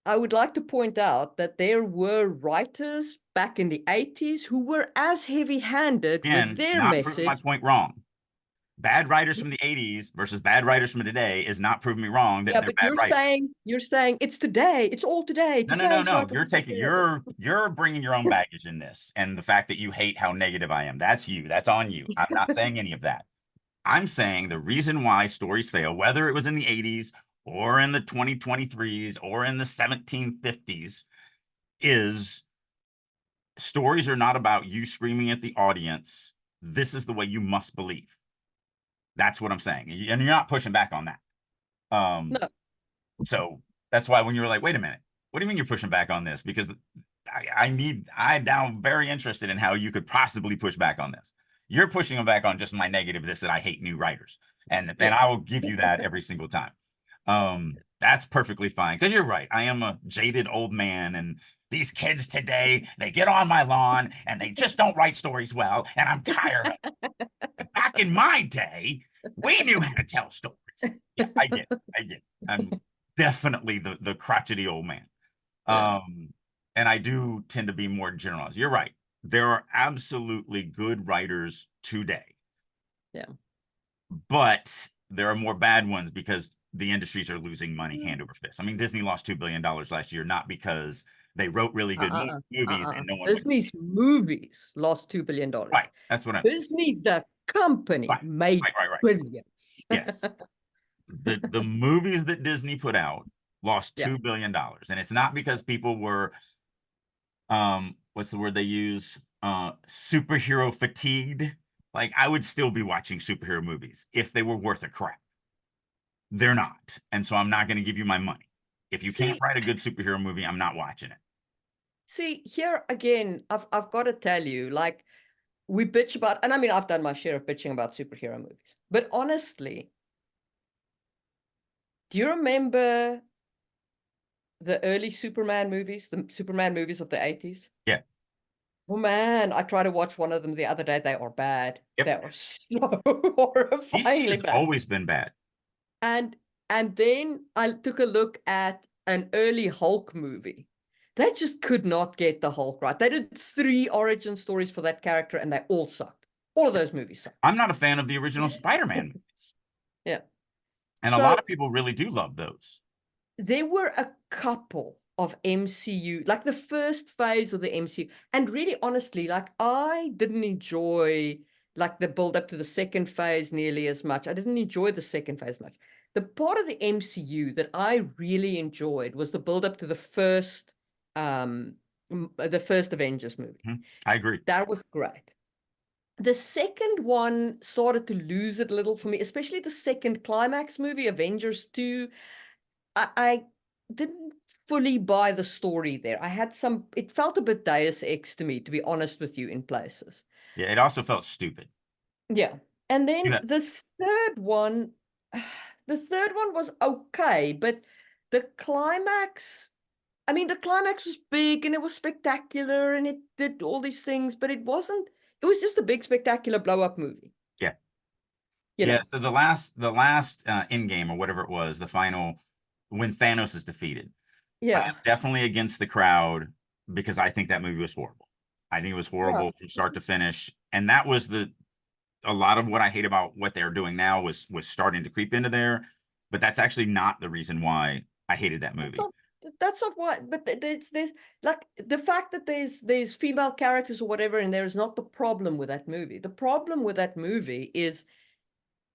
Speaker 2: I would like to point out that there were writers back in the 80s who were as heavy-handed with
Speaker 1: And
Speaker 2: their
Speaker 1: not proving my
Speaker 2: message.
Speaker 1: point wrong. Bad writers from the 80s versus bad writers from today is not proving me wrong that
Speaker 2: Yeah,
Speaker 1: they're
Speaker 2: but
Speaker 1: bad writers.
Speaker 2: you're saying it's today. It's all today.
Speaker 1: No.
Speaker 2: Today's writers.
Speaker 1: You're bringing your own baggage in this, and the fact that you hate how negative I am. That's you. That's on you. I'm not saying any of that. I'm saying the reason why stories fail, whether it was in the 80s or in the 2023s or in the 1750s, is stories are not about you screaming at the audience, this is the way you must believe. That's what I'm saying. And you're not pushing back on that.
Speaker 2: No.
Speaker 1: So that's why when you were like, wait a minute, what do you mean you're pushing back on this? Because I'm now very interested in how you could possibly push back on this. You're pushing them back on just my negative, this that I hate new writers. And
Speaker 2: Yeah.
Speaker 1: I will give you that every single time. That's perfectly fine. Because you're right. I am a jaded old man, and these kids today, they get on my lawn and they just don't write stories well, and I'm tired of it. Back in my day, we knew how to tell stories. Yeah, I get it. I'm definitely the crotchety old man.
Speaker 2: Yeah.
Speaker 1: And I do tend to be more generalized. You're right. There are absolutely good writers today.
Speaker 2: Yeah.
Speaker 1: But there are more bad ones because the industries are losing money hand over fist. I mean, Disney lost $2 billion last year, not because they wrote really good movies and no one went.
Speaker 2: Disney's movies lost $2 billion.
Speaker 1: Right. That's what
Speaker 2: Disney, the company, made
Speaker 1: right.
Speaker 2: billions.
Speaker 1: Yes. The movies that Disney put out lost
Speaker 2: Yeah.
Speaker 1: $2 billion. And it's not because people were what's the word they use? Superhero fatigued. Like, I would still be watching superhero movies if they were worth a crap. They're not. And so I'm not going to give you my money. If you can't write a good superhero movie, I'm not watching it.
Speaker 2: See, here again, I've got to tell you, like, we bitch about, and I mean, I've done my share of bitching about superhero movies. But honestly, do you remember the early Superman movies, the Superman movies of the 80s?
Speaker 1: Yeah.
Speaker 2: Oh man, I tried to watch one of them the other day. They are bad. They
Speaker 1: Yep.
Speaker 2: are so
Speaker 1: DC
Speaker 2: horrifyingly
Speaker 1: has
Speaker 2: bad.
Speaker 1: always been bad.
Speaker 2: And then I took a look at an early Hulk movie. They just could not get the Hulk right. They did 3 origin stories for that character and they all sucked. All of those movies sucked.
Speaker 1: I'm not a fan of the original Spider-Man movies.
Speaker 2: Yeah.
Speaker 1: And a lot
Speaker 2: So
Speaker 1: of people really do love those.
Speaker 2: there were a couple of MCU, like the first phase of the MCU, and really honestly, like I didn't enjoy like the build up to the second phase nearly as much. I didn't enjoy the second phase much. The part of the MCU that I really enjoyed was the build up to the first Avengers movie.
Speaker 1: I agree.
Speaker 2: That was great. The second one started to lose it a little for me, especially the second climax movie, Avengers 2. I didn't fully buy the story there. I had some, it felt a bit Deus Ex to me, to be honest with you, in places.
Speaker 1: Yeah, it also felt stupid.
Speaker 2: Yeah. And then
Speaker 1: Yeah,
Speaker 2: the third one, the third one was okay, but the climax, I mean, the climax was big and it was spectacular and it did all these things, but it wasn't, it was just a big, spectacular blow up movie,
Speaker 1: yeah,
Speaker 2: you
Speaker 1: yeah.
Speaker 2: know?
Speaker 1: So the last end game or whatever it was, the final when Thanos is defeated, I
Speaker 2: Yeah.
Speaker 1: am definitely against the crowd because I think that movie was horrible. I think it was
Speaker 2: Yeah.
Speaker 1: horrible from start to finish, and that was a lot of what I hate about what they're doing now was starting to creep into there, but that's actually not the reason why I hated that
Speaker 2: That's
Speaker 1: movie.
Speaker 2: not that's not what, but there's like the fact that there's female characters or whatever, and there is not the problem with that movie. The problem with that movie is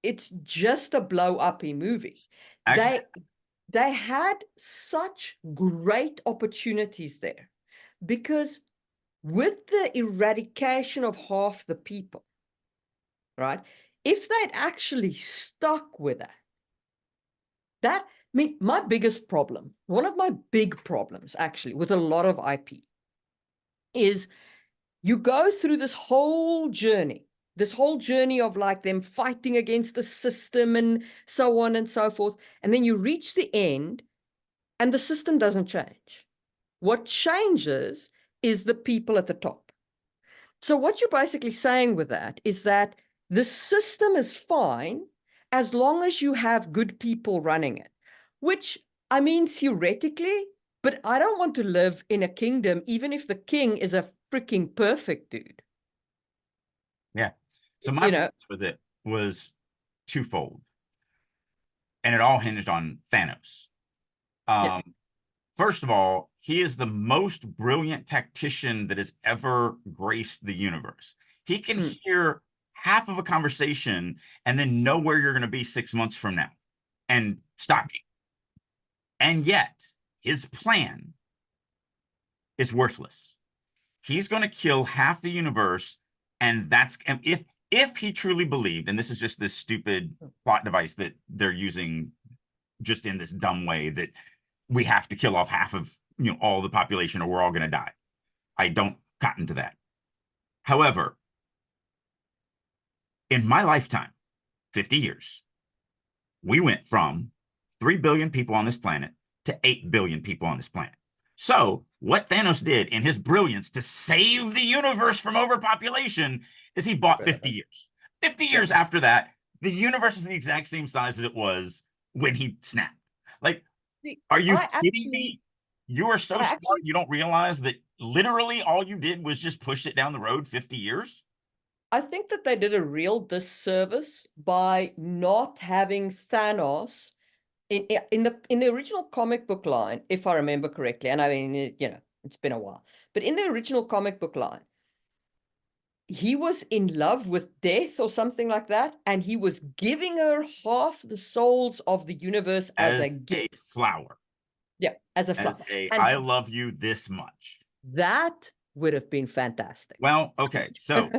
Speaker 2: it's just a blow-uppy movie.
Speaker 1: Actually,
Speaker 2: They had such great opportunities there because with the eradication of half the people, right? If they'd actually stuck with that, I mean, my biggest problem, one of my big problems actually with a lot of IP is you go through this whole journey of like them fighting against the system and so on and so forth. And then you reach the end and the system doesn't change. What changes is the people at the top. So what you're basically saying with that is that the system is fine as long as you have good people running it, which I mean, theoretically, but I don't want to live in a kingdom, even if the king is a freaking perfect dude.
Speaker 1: yeah. So my
Speaker 2: You know,
Speaker 1: problems with it was twofold, and it all hinged on Thanos.
Speaker 2: yeah,
Speaker 1: Um, First of all, he is the most brilliant tactician that has ever graced the universe. He can
Speaker 2: mm,
Speaker 1: hear half of a conversation and then know where you're going to be 6 months from now and stop you. And yet, his plan is worthless. He's going to kill half the universe, and that's if he truly believed, and this is just this stupid plot device that they're using just in this dumb way that we have to kill off half of all the population or we're all going to die. I don't cotton to that. However, in my lifetime, 50 years, we went from 3 billion people on this planet to 8 billion people on this planet. So, what Thanos did in his brilliance to save the universe from overpopulation is he bought 50 years. 50
Speaker 2: yeah.
Speaker 1: years after that, the universe is the exact same size as it was when he snapped. Like,
Speaker 2: See,
Speaker 1: are you kidding me? You are so
Speaker 2: I
Speaker 1: smart,
Speaker 2: actually,
Speaker 1: you don't realize that literally all you did was just push it down the road 50 years?
Speaker 2: I think that they did a real disservice by not having Thanos in the original comic book line, if I remember correctly, and I mean, it's been a while, but in the original comic book line, he was in love with death or something like that, and he was giving her half the souls of the universe as a
Speaker 1: As a
Speaker 2: gift.
Speaker 1: flower,
Speaker 2: Yeah, as a
Speaker 1: as
Speaker 2: flower.
Speaker 1: a
Speaker 2: And
Speaker 1: I love you this much.
Speaker 2: that would have been fantastic.
Speaker 1: Well, okay, so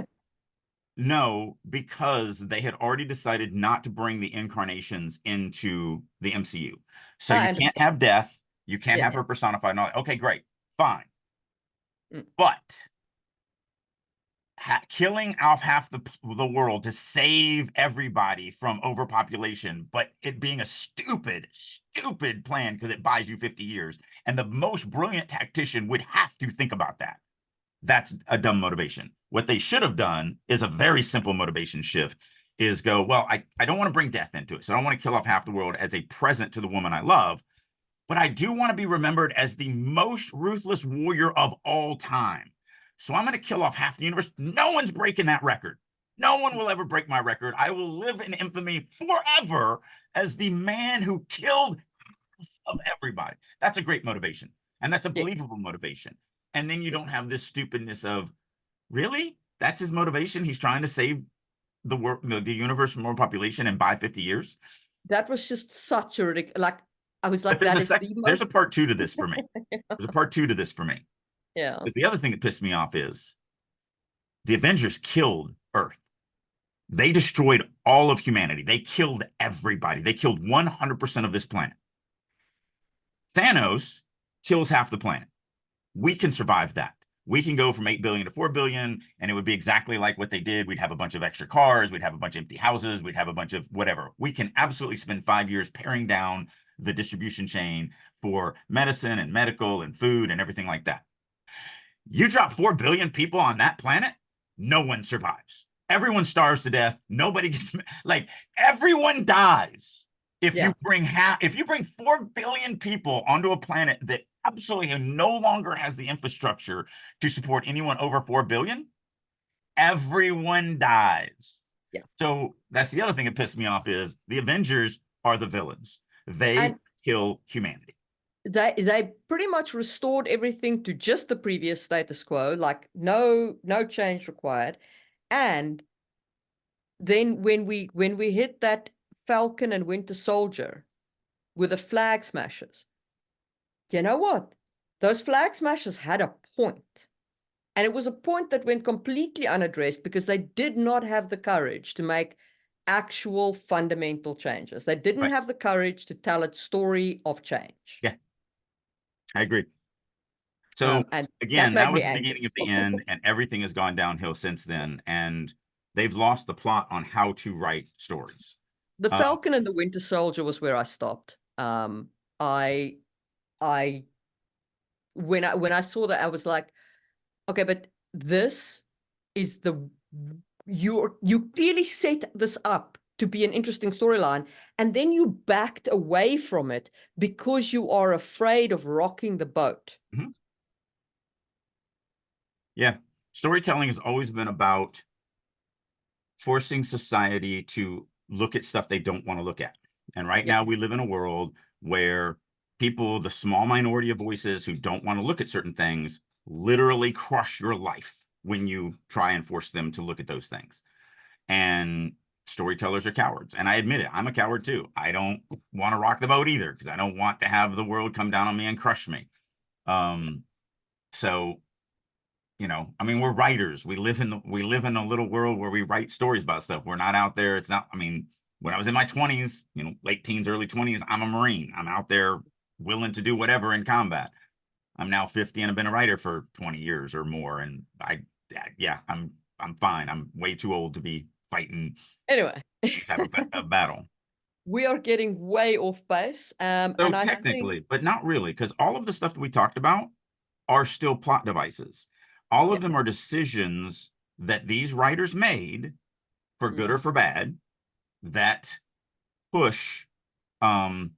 Speaker 1: no, because they had already decided not to bring the incarnations into the MCU. So
Speaker 2: I
Speaker 1: you can't
Speaker 2: understand.
Speaker 1: have death, you can't
Speaker 2: Yeah.
Speaker 1: have her personified and all that. Okay, great, fine.
Speaker 2: Mm.
Speaker 1: But killing off half the world to save everybody from overpopulation, but it being a stupid, stupid plan because it buys you 50 years. And the most brilliant tactician would have to think about that. That's a dumb motivation. What they should have done is a very simple motivation shift is go, well, I don't want to bring death into it. So I don't want to kill off half the world as a present to the woman I love, but I do want to be remembered as the most ruthless warrior of all time. So I'm going to kill off half the universe. No one's breaking that record. No one will ever break my record. I will live in infamy forever as the man who killed of everybody. That's a great motivation. And that's a
Speaker 2: Yeah,
Speaker 1: believable motivation. And then you
Speaker 2: yeah.
Speaker 1: don't have this stupidness of, really? That's his motivation? He's trying to save the world, the universe from more population and buy 50 years?
Speaker 2: That was just such a ridiculous, like, I was
Speaker 1: But
Speaker 2: like, that is the
Speaker 1: there's a
Speaker 2: most,
Speaker 1: part two to this for me. There's a part two to this for me.
Speaker 2: yeah,
Speaker 1: Because the other thing that pissed me off is the Avengers killed Earth. They destroyed all of humanity. They killed everybody. They killed 100% of this planet. Thanos kills half the planet. We can survive that. We can go from 8 billion to 4 billion, and it would be exactly like what they did. We'd have a bunch of extra cars. We'd have a bunch of empty houses. We'd have a bunch of whatever. We can absolutely spend 5 years paring down the distribution chain for medicine and medical and food and everything like that. You drop 4 billion people on that planet, no one survives. Everyone starves to death. Nobody gets, like, everyone dies.
Speaker 2: yeah.
Speaker 1: If you bring 4 billion people onto a planet that absolutely no longer has the infrastructure to support anyone over 4 billion, everyone dies.
Speaker 2: Yeah.
Speaker 1: So that's the other thing that pissed me off is the Avengers are the villains. They
Speaker 2: And
Speaker 1: kill humanity.
Speaker 2: they pretty much restored everything to just the previous status quo, like no change required. And then when we hit that Falcon and Winter Soldier with the flag smashers, you know what? Those flag smashers had a point. And it was a point that went completely unaddressed because they did not have the courage to make actual fundamental changes. They didn't
Speaker 1: Right.
Speaker 2: have the courage to tell a story of change.
Speaker 1: Yeah, I agree. So
Speaker 2: And that
Speaker 1: again,
Speaker 2: made
Speaker 1: that
Speaker 2: me
Speaker 1: was the
Speaker 2: angry.
Speaker 1: beginning of the end, and everything has gone downhill since then. And they've lost the plot on how to write stories.
Speaker 2: The
Speaker 1: Um,
Speaker 2: Falcon and the Winter Soldier was where I stopped. I I when I saw that, I was like, okay, but this is you clearly set this up to be an interesting storyline, and then you backed away from it because you are afraid of rocking the boat.
Speaker 1: mhm. Yeah, storytelling has always been about forcing society to look at stuff they don't want to look at. And right
Speaker 2: Yeah,
Speaker 1: now, we live in a world where people, the small minority of voices who don't want to look at certain things, literally crush your life when you try and force them to look at those things. And storytellers are cowards. And I admit it, I'm a coward too. I don't want to rock the boat either because I don't want to have the world come down on me and crush me. Um, so I mean, we're writers. We live in a little world where we write stories about stuff. We're not out there. It's not, I mean, when I was in my 20s, late teens, early 20s, I'm a Marine. I'm out there willing to do whatever in combat. I'm now 50 and I've been a writer for 20 years or more. And yeah, I'm fine. I'm way too old to be fighting
Speaker 2: anyway.
Speaker 1: any type of battle.
Speaker 2: We are getting way off base.
Speaker 1: So
Speaker 2: And I think,
Speaker 1: technically, but not really, because all of the stuff that we talked about are still plot devices. All
Speaker 2: yeah,
Speaker 1: of them are decisions that these writers made, for good or
Speaker 2: mm,
Speaker 1: for bad, that push um,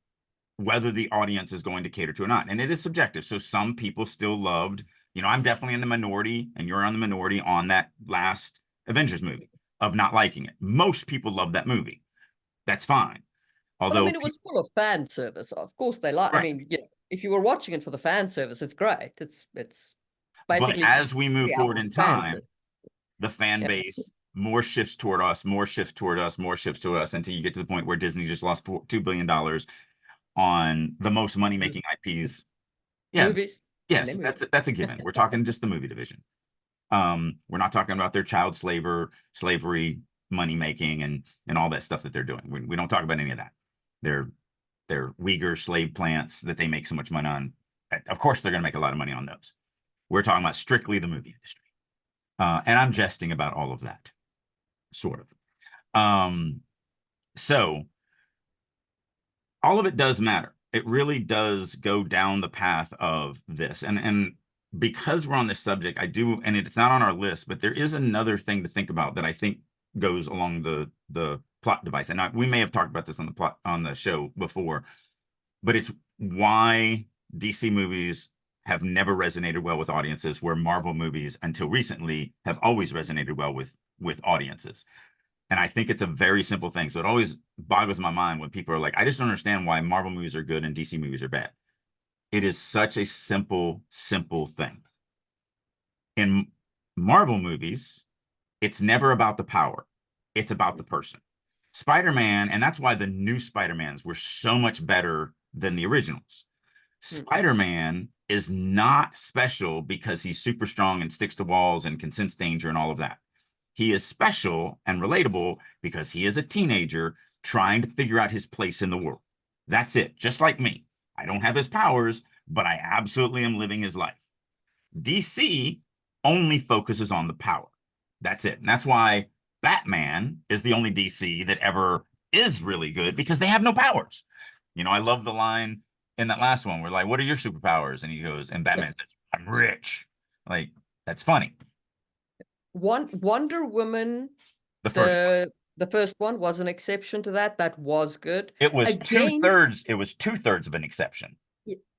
Speaker 1: whether the audience is going to cater to or not. And it is subjective. So some people still loved, I'm definitely in the minority, and you're on the minority on that last Avengers movie of not liking it. Most people love that movie. That's fine.
Speaker 2: well, I
Speaker 1: Although,
Speaker 2: mean, it was full of fan service. Of course, they like. I
Speaker 1: right.
Speaker 2: mean, yeah, if you were watching it for the fan service, it's great. It's
Speaker 1: But
Speaker 2: basically
Speaker 1: as we move
Speaker 2: 3 hours
Speaker 1: forward in
Speaker 2: of fan
Speaker 1: time,
Speaker 2: service.
Speaker 1: the fan
Speaker 2: Yeah.
Speaker 1: base more shifts toward us, more shifts toward us, more shifts toward us until you get to the point where Disney just lost $2 billion on the most money making IPs. Yeah,
Speaker 2: Movies and
Speaker 1: yes,
Speaker 2: then movies.
Speaker 1: that's a given. We're talking just the movie division. We're not talking about their child slavery money making and all that stuff that they're doing. We don't talk about any of that. They're Uyghur slave plants that they make so much money on. Of course, they're going to make a lot of money on those. We're talking about strictly the movie industry. And I'm jesting about all of that, sort of. So all of it does matter. It really does go down the path of this. And because we're on this subject, I do, and it's not on our list, but there is another thing to think about that I think goes along the plot device. And we may have talked about this on the plot on the show before, but it's why DC movies have never resonated well with audiences, where Marvel movies until recently have always resonated well with audiences. And I think it's a very simple thing. So it always boggles my mind when people are like, I just don't understand why Marvel movies are good and DC movies are bad. It is such a simple, simple thing. In Marvel movies, it's never about the power. It's about the person. Spider-Man, and that's why the new Spider-Mans were so much better than the originals. Spider-Man is not special because he's super strong and sticks to walls and can sense danger and all of that. He is special and relatable because he is a teenager trying to figure out his place in the world. That's it. Just like me. I don't have his powers, but I absolutely am living his life. DC only focuses on the power. That's it. And that's why Batman is the only DC that ever is really good, because they have no powers. You know, I love the line in that last one where, like, what are your superpowers? And he goes, and Batman says, I'm rich. Like, that's funny.
Speaker 2: Wonder Woman,
Speaker 1: The first one.
Speaker 2: the first one was an exception to that. That was good.
Speaker 1: It was
Speaker 2: Again,
Speaker 1: two-thirds. It was two-thirds of an exception.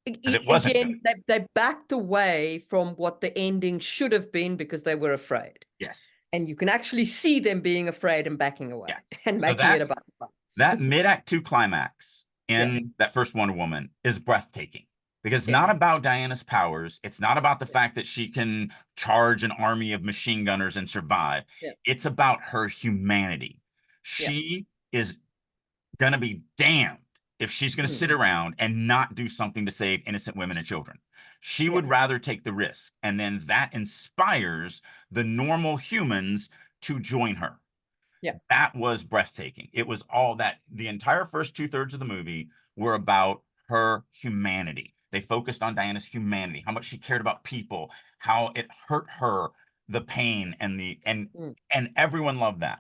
Speaker 1: Because it wasn't
Speaker 2: again, they backed away from what the ending should have been because they were afraid.
Speaker 1: Yes.
Speaker 2: And you can actually see them being afraid and backing away and making it about
Speaker 1: that mid-act 2 climax in that first Wonder Woman is breathtaking, because it's not about Diana's powers. It's not about the fact that she can charge an army of machine gunners and survive. It's about her humanity. She is going to be damned if she's going to sit around and not do something to save innocent women and children. She would rather take the risk. And then that inspires the normal humans to join her. That was breathtaking. It was all that. The entire first two-thirds of the movie were about her humanity. They focused on Diana's humanity, how much she cared about people, how it hurt her, the pain and everyone loved that.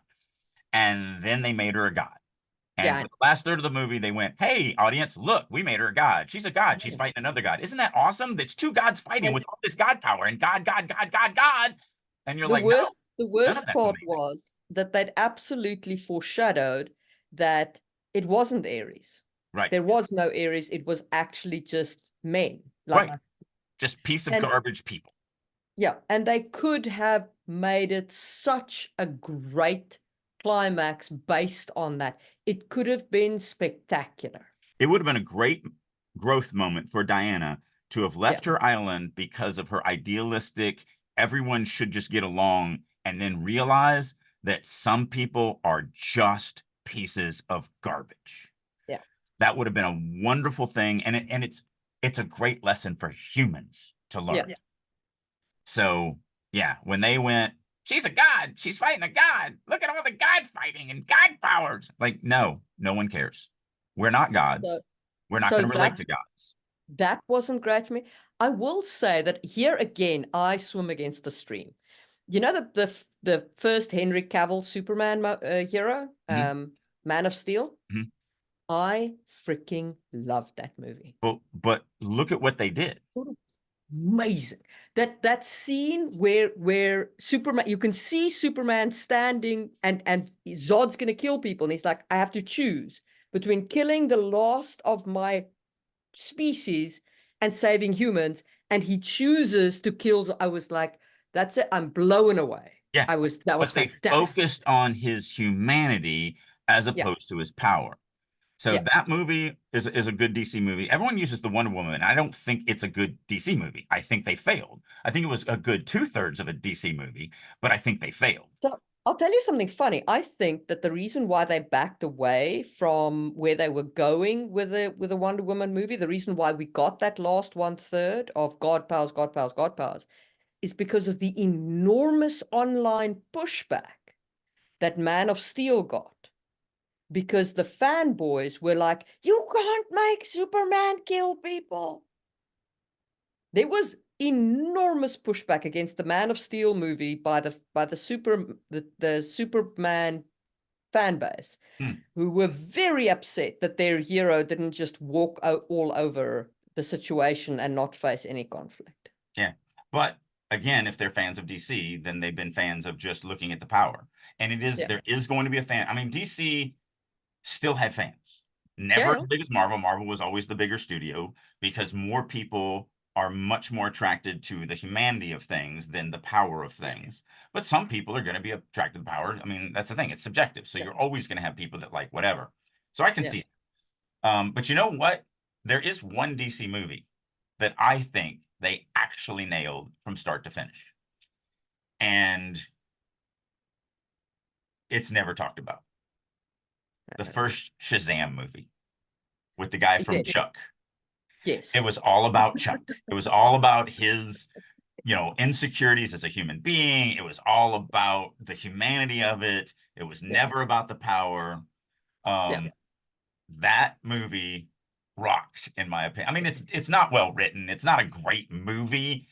Speaker 1: And then they made her a god. And for the last third of the movie, they went, hey, audience, look, we made her a god. She's a god. She's fighting another god. Isn't that awesome? That's two gods fighting with all this god power and God. And you're like, no,
Speaker 2: the worst part was that they'd absolutely foreshadowed that it wasn't Ares.
Speaker 1: Right.
Speaker 2: There was no Ares. It was actually just men.
Speaker 1: Like, right. Just piece of garbage people.
Speaker 2: Yeah. And they could have made it such a great climax based on that. It could have been spectacular.
Speaker 1: It would have been a great growth moment for Diana to have left her island because of her idealistic, everyone should just get along, and then realize that some people are just pieces of garbage.
Speaker 2: Yeah.
Speaker 1: That would have been a wonderful thing. And it's a great lesson for humans to learn. Yeah. So yeah, when they went, she's a god, she's fighting a god, look at all the god fighting and god powers. Like, no one cares. We're not gods. We're not going to relate to gods.
Speaker 2: That wasn't great for me. I will say that here again, I swim against the stream. You know, the first Henry Cavill Superman hero, Man of Steel. I freaking loved that movie.
Speaker 1: But look at what they did.
Speaker 2: Amazing. That scene where Superman, you can see Superman standing and Zod's gonna kill people, and he's like, I have to choose between killing the last of my species and saving humans, and he chooses to kill. I was like, that's it. I'm blown away.
Speaker 1: Yeah,
Speaker 2: that was fantastic.
Speaker 1: They focused on his humanity as opposed to his power. So that movie is a good DC movie. Everyone uses the Wonder Woman, and I don't think it's a good DC movie. I think they failed. I think it was a good two-thirds of a DC movie, but I think they failed.
Speaker 2: So I'll tell you something funny. I think that the reason why they backed away from where they were going with the Wonder Woman movie, the reason why we got that last 1/3 of God powers, is because of the enormous online pushback that Man of Steel got. Because the fanboys were like, you can't make Superman kill people. There was enormous pushback against the Man of Steel movie by the Superman fan base, who were very upset that their hero didn't just walk all over the situation and not face any conflict.
Speaker 1: Yeah. But again, if they're fans of DC, then they've been fans of just looking at the power. And
Speaker 2: Yeah.
Speaker 1: there is going to be a fan. I mean, DC still had fans.
Speaker 2: Yeah.
Speaker 1: Never
Speaker 2: Yeah.
Speaker 1: as big as Marvel. Marvel was always the bigger studio because more people are much more attracted to the humanity of things than the power of
Speaker 2: Yeah.
Speaker 1: things. But some people are going to be attracted to the power. I mean, that's the thing. It's subjective. So
Speaker 2: Yeah.
Speaker 1: you're always going to have people that like whatever. So I can
Speaker 2: Yeah.
Speaker 1: see. But you know what? There is one DC movie that I think they actually nailed from start to finish. And it's never talked about. The first Shazam movie with the guy from
Speaker 2: Yeah.
Speaker 1: Chuck. It was
Speaker 2: Yes.
Speaker 1: all about Chuck. It was all about his, insecurities as a human being. It was all about the humanity of it. It was
Speaker 2: Yeah.
Speaker 1: never about the power.
Speaker 2: Yeah.
Speaker 1: Um, that movie rocked, in my opinion. I mean, it's not well written. It's not a great movie,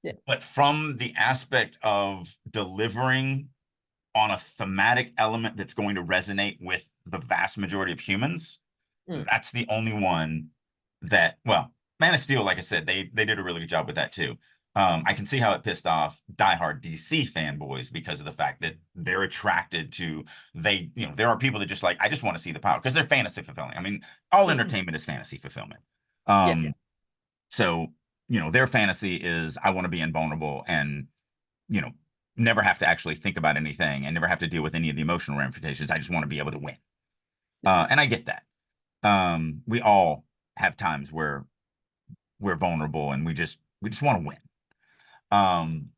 Speaker 2: Yeah.
Speaker 1: but from the aspect of delivering on a thematic element that's going to resonate with the vast majority of humans,
Speaker 2: Mm.
Speaker 1: that's the only one that, well, Man of Steel, like I said, they did a really good job with that too. I can see how it pissed off diehard DC fanboys because of the fact that they're attracted to there are people that just like, I just want to see the power because they're fantasy fulfilling. I mean, all
Speaker 2: Mm.
Speaker 1: entertainment is fantasy fulfillment.
Speaker 2: Yeah. Yeah.
Speaker 1: So their fantasy is I want to be invulnerable and you know never have to actually think about anything and never have to deal with any of the emotional ramifications. I just want to be able to win. And I get that. We all have times where we're vulnerable and we just want to win. Um,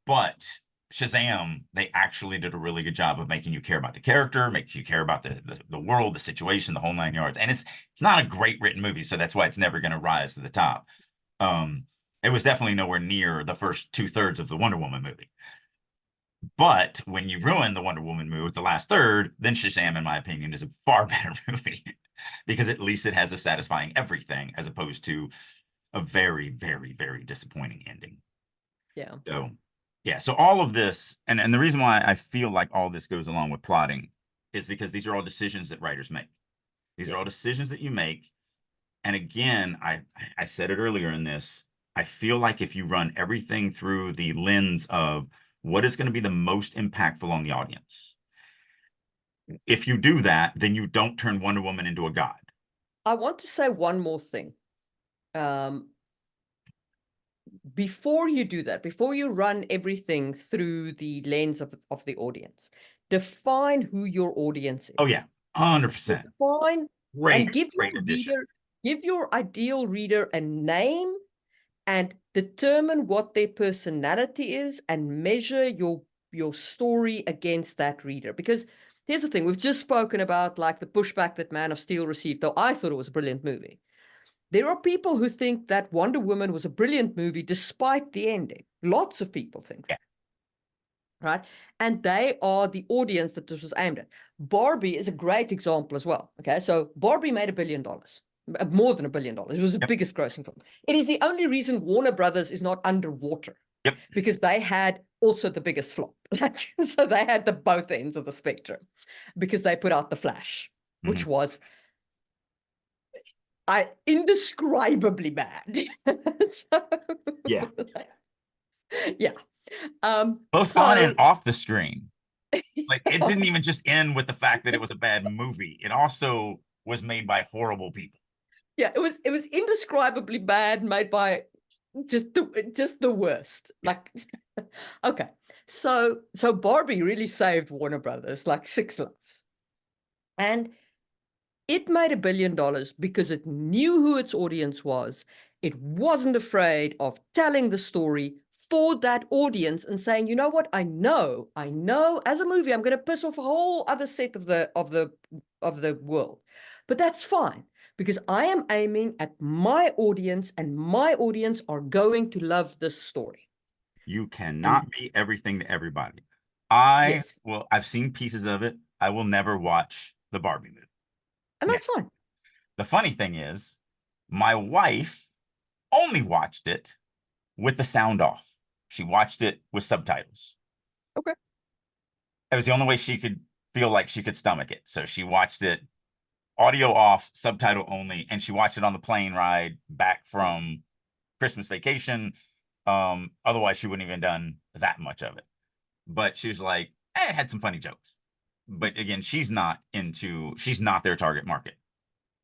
Speaker 1: but Shazam, they actually did a really good job of making you care about the character, making you care about the world, the situation, the whole nine yards. And it's not a great written movie, so that's why it's never going to rise to the top. Um, it was definitely nowhere near the first two-thirds of the Wonder Woman movie. But when you ruin the Wonder Woman movie with the last third, then Shazam, in my opinion, is a far better movie because at least it has a satisfying everything as opposed to a very, very, very disappointing ending.
Speaker 2: Yeah.
Speaker 1: So, yeah. So all of this, and the reason why I feel like all this goes along with plotting is because these are all decisions that writers make. These are
Speaker 2: Yeah.
Speaker 1: all decisions that you make. And again, I said it earlier in this. I feel like if you run everything through the lens of what is going to be the most impactful on the audience, if you do that, then you don't turn Wonder Woman into a god.
Speaker 2: I want to say one more thing. Um, before you do that, before you run everything through the lens of the audience, define who your audience
Speaker 1: Oh
Speaker 2: is.
Speaker 1: yeah, 100%.
Speaker 2: Define and
Speaker 1: Great, great addition.
Speaker 2: give your ideal reader a name and determine what their personality is and measure your story against that reader. Because here's the thing, we've just spoken about like the pushback that Man of Steel received, though I thought it was a brilliant movie. There are people who think that Wonder Woman was a brilliant movie despite the ending. Lots of people think
Speaker 1: Yeah.
Speaker 2: that, right? And they are the audience that this was aimed at. Barbie is a great example as well. Okay, so Barbie made $1 billion, more than $1 billion. It was the
Speaker 1: Yep.
Speaker 2: biggest grossing film. It is the only reason Warner Brothers is not underwater.
Speaker 1: Yep.
Speaker 2: Because they had also the biggest flop. So they had the both ends of the spectrum because they put out The Flash,
Speaker 1: Mm-hmm.
Speaker 2: which was indescribably bad. So,
Speaker 1: Yeah.
Speaker 2: yeah.
Speaker 1: Both on and
Speaker 2: So
Speaker 1: off the screen. Like it didn't even just end with the fact that it was a bad movie. It also was made by horrible people.
Speaker 2: yeah, it was indescribably bad, made by just the worst.
Speaker 1: Yeah.
Speaker 2: Like, okay. So Barbie really saved Warner Brothers like six lives. And it made $1 billion because it knew who its audience was. It wasn't afraid of telling the story for that audience and saying, you know what, I know as a movie, I'm going to piss off a whole other set of the world. But that's fine because I am aiming at my audience and my audience are going to love this story.
Speaker 1: You cannot
Speaker 2: And
Speaker 1: be everything to everybody.
Speaker 2: yes,
Speaker 1: I've seen pieces of it. I will never watch the Barbie movie.
Speaker 2: and
Speaker 1: Yeah.
Speaker 2: that's fine.
Speaker 1: The funny thing is, my wife only watched it with the sound off. She watched it with subtitles.
Speaker 2: Okay.
Speaker 1: It was the only way she could feel like she could stomach it. So she watched it audio off, subtitle only, and she watched it on the plane ride back from Christmas vacation. Otherwise she wouldn't even done that much of it. But she was like, it had some funny jokes. But again, she's not their target market.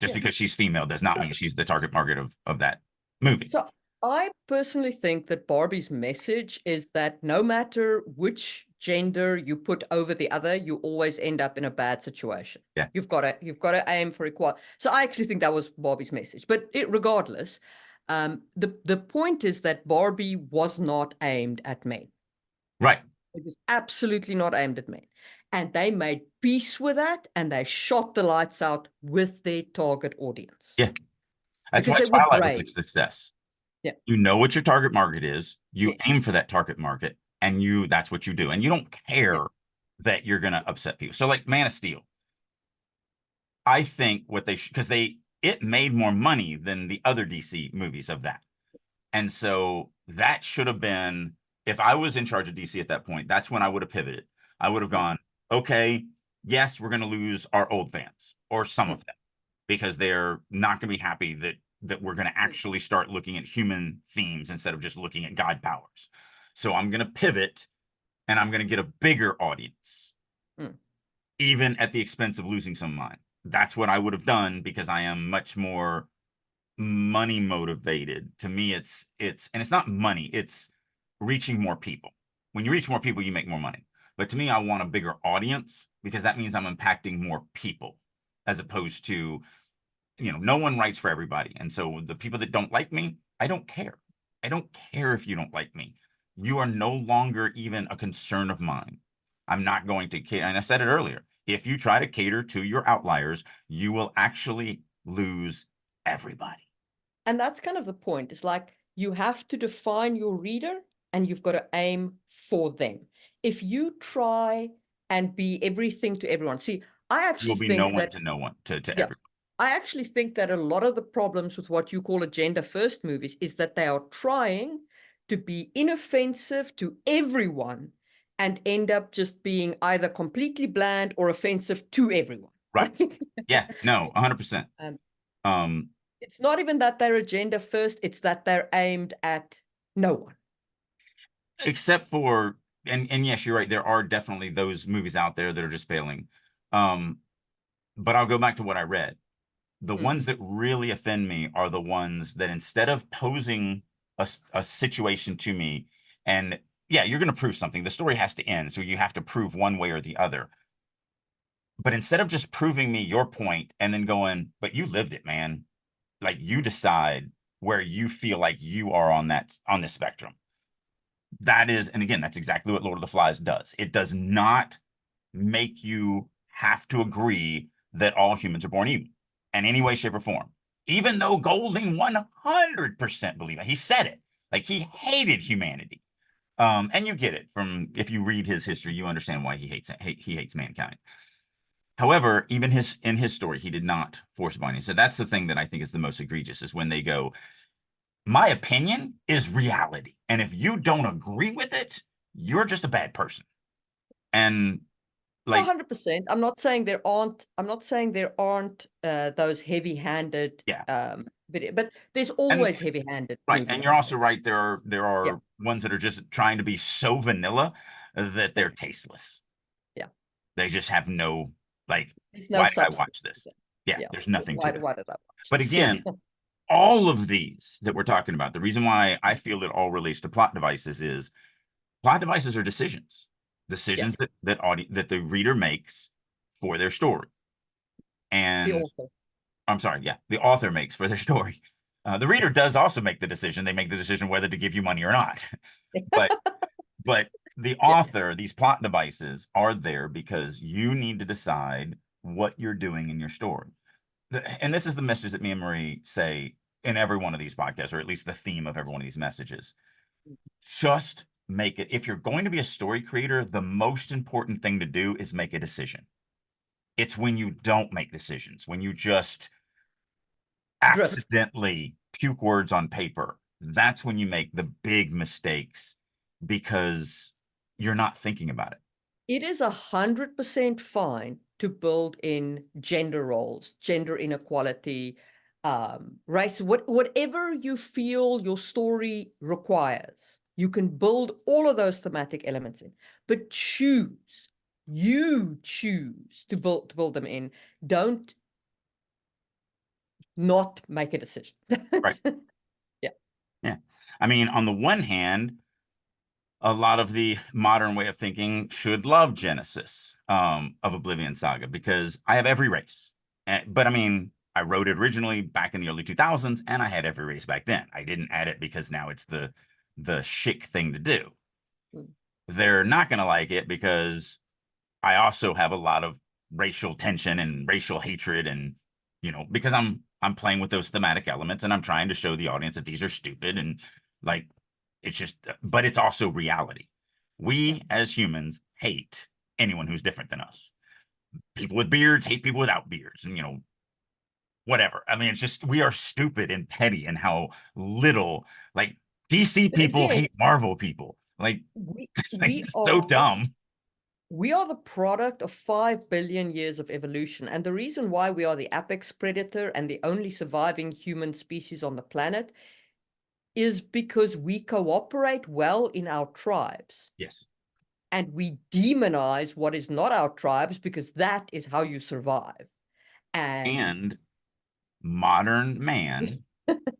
Speaker 1: Just
Speaker 2: Yeah.
Speaker 1: because she's female does not mean she's the target market of that movie.
Speaker 2: So I personally think that Barbie's message is that no matter which gender you put over the other, you always end up in a bad situation.
Speaker 1: Yeah.
Speaker 2: You've got to aim for equality. So I actually think that was Barbie's message. But regardless, the point is that Barbie was not aimed at men.
Speaker 1: Right.
Speaker 2: It was absolutely not aimed at men. And they made peace with that, and they shot the lights out with their target audience.
Speaker 1: Yeah. That's
Speaker 2: Because
Speaker 1: why
Speaker 2: they were
Speaker 1: Twilight was a
Speaker 2: brave.
Speaker 1: success.
Speaker 2: Yeah.
Speaker 1: You know what your target market is. You
Speaker 2: Yes.
Speaker 1: aim for that target market, and that's what you do. And you don't care
Speaker 2: Yeah.
Speaker 1: that you're going to upset people. So like Man of Steel, I think what they because it made more money than the other DC movies of that. And so that should have been, if I was in charge of DC at that point, that's when I would have pivoted. I would have gone, okay, yes, we're going to lose our old fans or some of them because they're not going to be happy that we're going to actually start looking at human themes instead of just looking at god powers. So I'm going to pivot and I'm going to get a bigger audience, even at the expense of losing some of mine. That's what I would have done because I am much more money motivated. To me, it's and it's not money, it's reaching more people. When you reach more people, you make more money. But to me, I want a bigger audience because that means I'm impacting more people as opposed to, no one writes for everybody. And so the people that don't like me, I don't care. I don't care if you don't like me. You are no longer even a concern of mine. I'm not going to cater. And I said it earlier. If you try to cater to your outliers, you will actually lose everybody.
Speaker 2: And that's kind of the point. It's like you have to define your reader and you've got to aim for them. If you try and be everything to everyone, see, I actually
Speaker 1: You'll be no
Speaker 2: think
Speaker 1: one
Speaker 2: that,
Speaker 1: to no one to
Speaker 2: yeah,
Speaker 1: everyone.
Speaker 2: I actually think that a lot of the problems with what you call agenda first movies is that they are trying to be inoffensive to everyone and end up just being either completely bland or offensive to everyone.
Speaker 1: Right. Yeah. No, 100%.
Speaker 2: It's not even that they're agenda first, it's that they're aimed at no one.
Speaker 1: Except for, and yes, you're right. There are definitely those movies out there that are just failing. But I'll go back to what I read. The ones that really offend me are the ones that instead of posing a situation to me, and yeah, you're going to prove something. The story has to end, so you have to prove one way or the other. But instead of just proving me your point and then going, but you lived it, man. Like you decide where you feel like you are on the spectrum. That is, and again, that's exactly what Lord of the Flies does. It does not make you have to agree that all humans are born evil in any way, shape, or form. Even though Golding 100% believed it. He said it. Like he hated humanity. And you get it from, if you read his history, you understand why he hates mankind. However, even in his story, he did not force binding. So that's the thing that I think is the most egregious is when they go, my opinion is reality. And if you don't agree with it, you're just a bad person. And like
Speaker 2: 100%. I'm not saying there aren't those heavy-handed
Speaker 1: yeah.
Speaker 2: but there's always
Speaker 1: And
Speaker 2: heavy-handed
Speaker 1: right.
Speaker 2: movies
Speaker 1: And you're
Speaker 2: out
Speaker 1: also
Speaker 2: there.
Speaker 1: right. There
Speaker 2: Yeah.
Speaker 1: are ones that are just trying to be so vanilla that they're tasteless.
Speaker 2: Yeah.
Speaker 1: They just have no, like,
Speaker 2: There's no
Speaker 1: why did I
Speaker 2: substance
Speaker 1: watch
Speaker 2: to
Speaker 1: this?
Speaker 2: them.
Speaker 1: Yeah,
Speaker 2: Yeah.
Speaker 1: there's nothing to
Speaker 2: Why
Speaker 1: them.
Speaker 2: did I watch
Speaker 1: But
Speaker 2: this? Yeah.
Speaker 1: again, all of these that we're talking about, the reason why I feel it all relates to plot devices is plot devices are decisions,
Speaker 2: Yeah.
Speaker 1: that the reader makes for their story.
Speaker 2: The
Speaker 1: And
Speaker 2: author.
Speaker 1: I'm sorry, yeah, the author makes for their story. The reader does also make the decision. They make the decision whether to give you money or not. but but the
Speaker 2: Yeah.
Speaker 1: author, these plot devices are there because you need to decide what you're doing in your story. And this is the message that me and Marie say in every one of these podcasts, or at least the theme of every one of these messages. Just make it. If you're going to be a story creator, the most important thing to do is make a decision. It's when you don't make decisions, when you just
Speaker 2: Drift.
Speaker 1: accidentally puke words on paper. That's when you make the big mistakes because you're not thinking about it.
Speaker 2: It is 100% fine to build in gender roles, gender inequality, race, whatever you feel your story requires. You can build all of those thematic elements in, but you choose to build them in. Don't not make a decision.
Speaker 1: Right.
Speaker 2: Yeah.
Speaker 1: Yeah. I mean, on the one hand, a lot of the modern way of thinking should love Genesis of Oblivion Saga because I have every race. But I mean, I wrote it originally back in the early 2000s, and I had every race back then. I didn't add it because now it's the chic thing to do.
Speaker 2: Mm.
Speaker 1: They're not going to like it because I also have a lot of racial tension and racial hatred, and because I'm playing with those thematic elements, and I'm trying to show the audience that these are stupid and like it's just, but it's also reality.
Speaker 2: Yeah.
Speaker 1: We as humans hate anyone who's different than us. People with beards hate people without beards, and whatever. I mean, it's just we are stupid and petty, and how little like DC
Speaker 2: But
Speaker 1: people
Speaker 2: again,
Speaker 1: hate Marvel people. Like,
Speaker 2: we
Speaker 1: like
Speaker 2: we
Speaker 1: so
Speaker 2: are
Speaker 1: dumb.
Speaker 2: we are the product of 5 billion years of evolution. And the reason why we are the apex predator and the only surviving human species on the planet is because we cooperate well in our tribes.
Speaker 1: Yes.
Speaker 2: And we demonize what is not our tribes because that is how you survive. And
Speaker 1: And modern man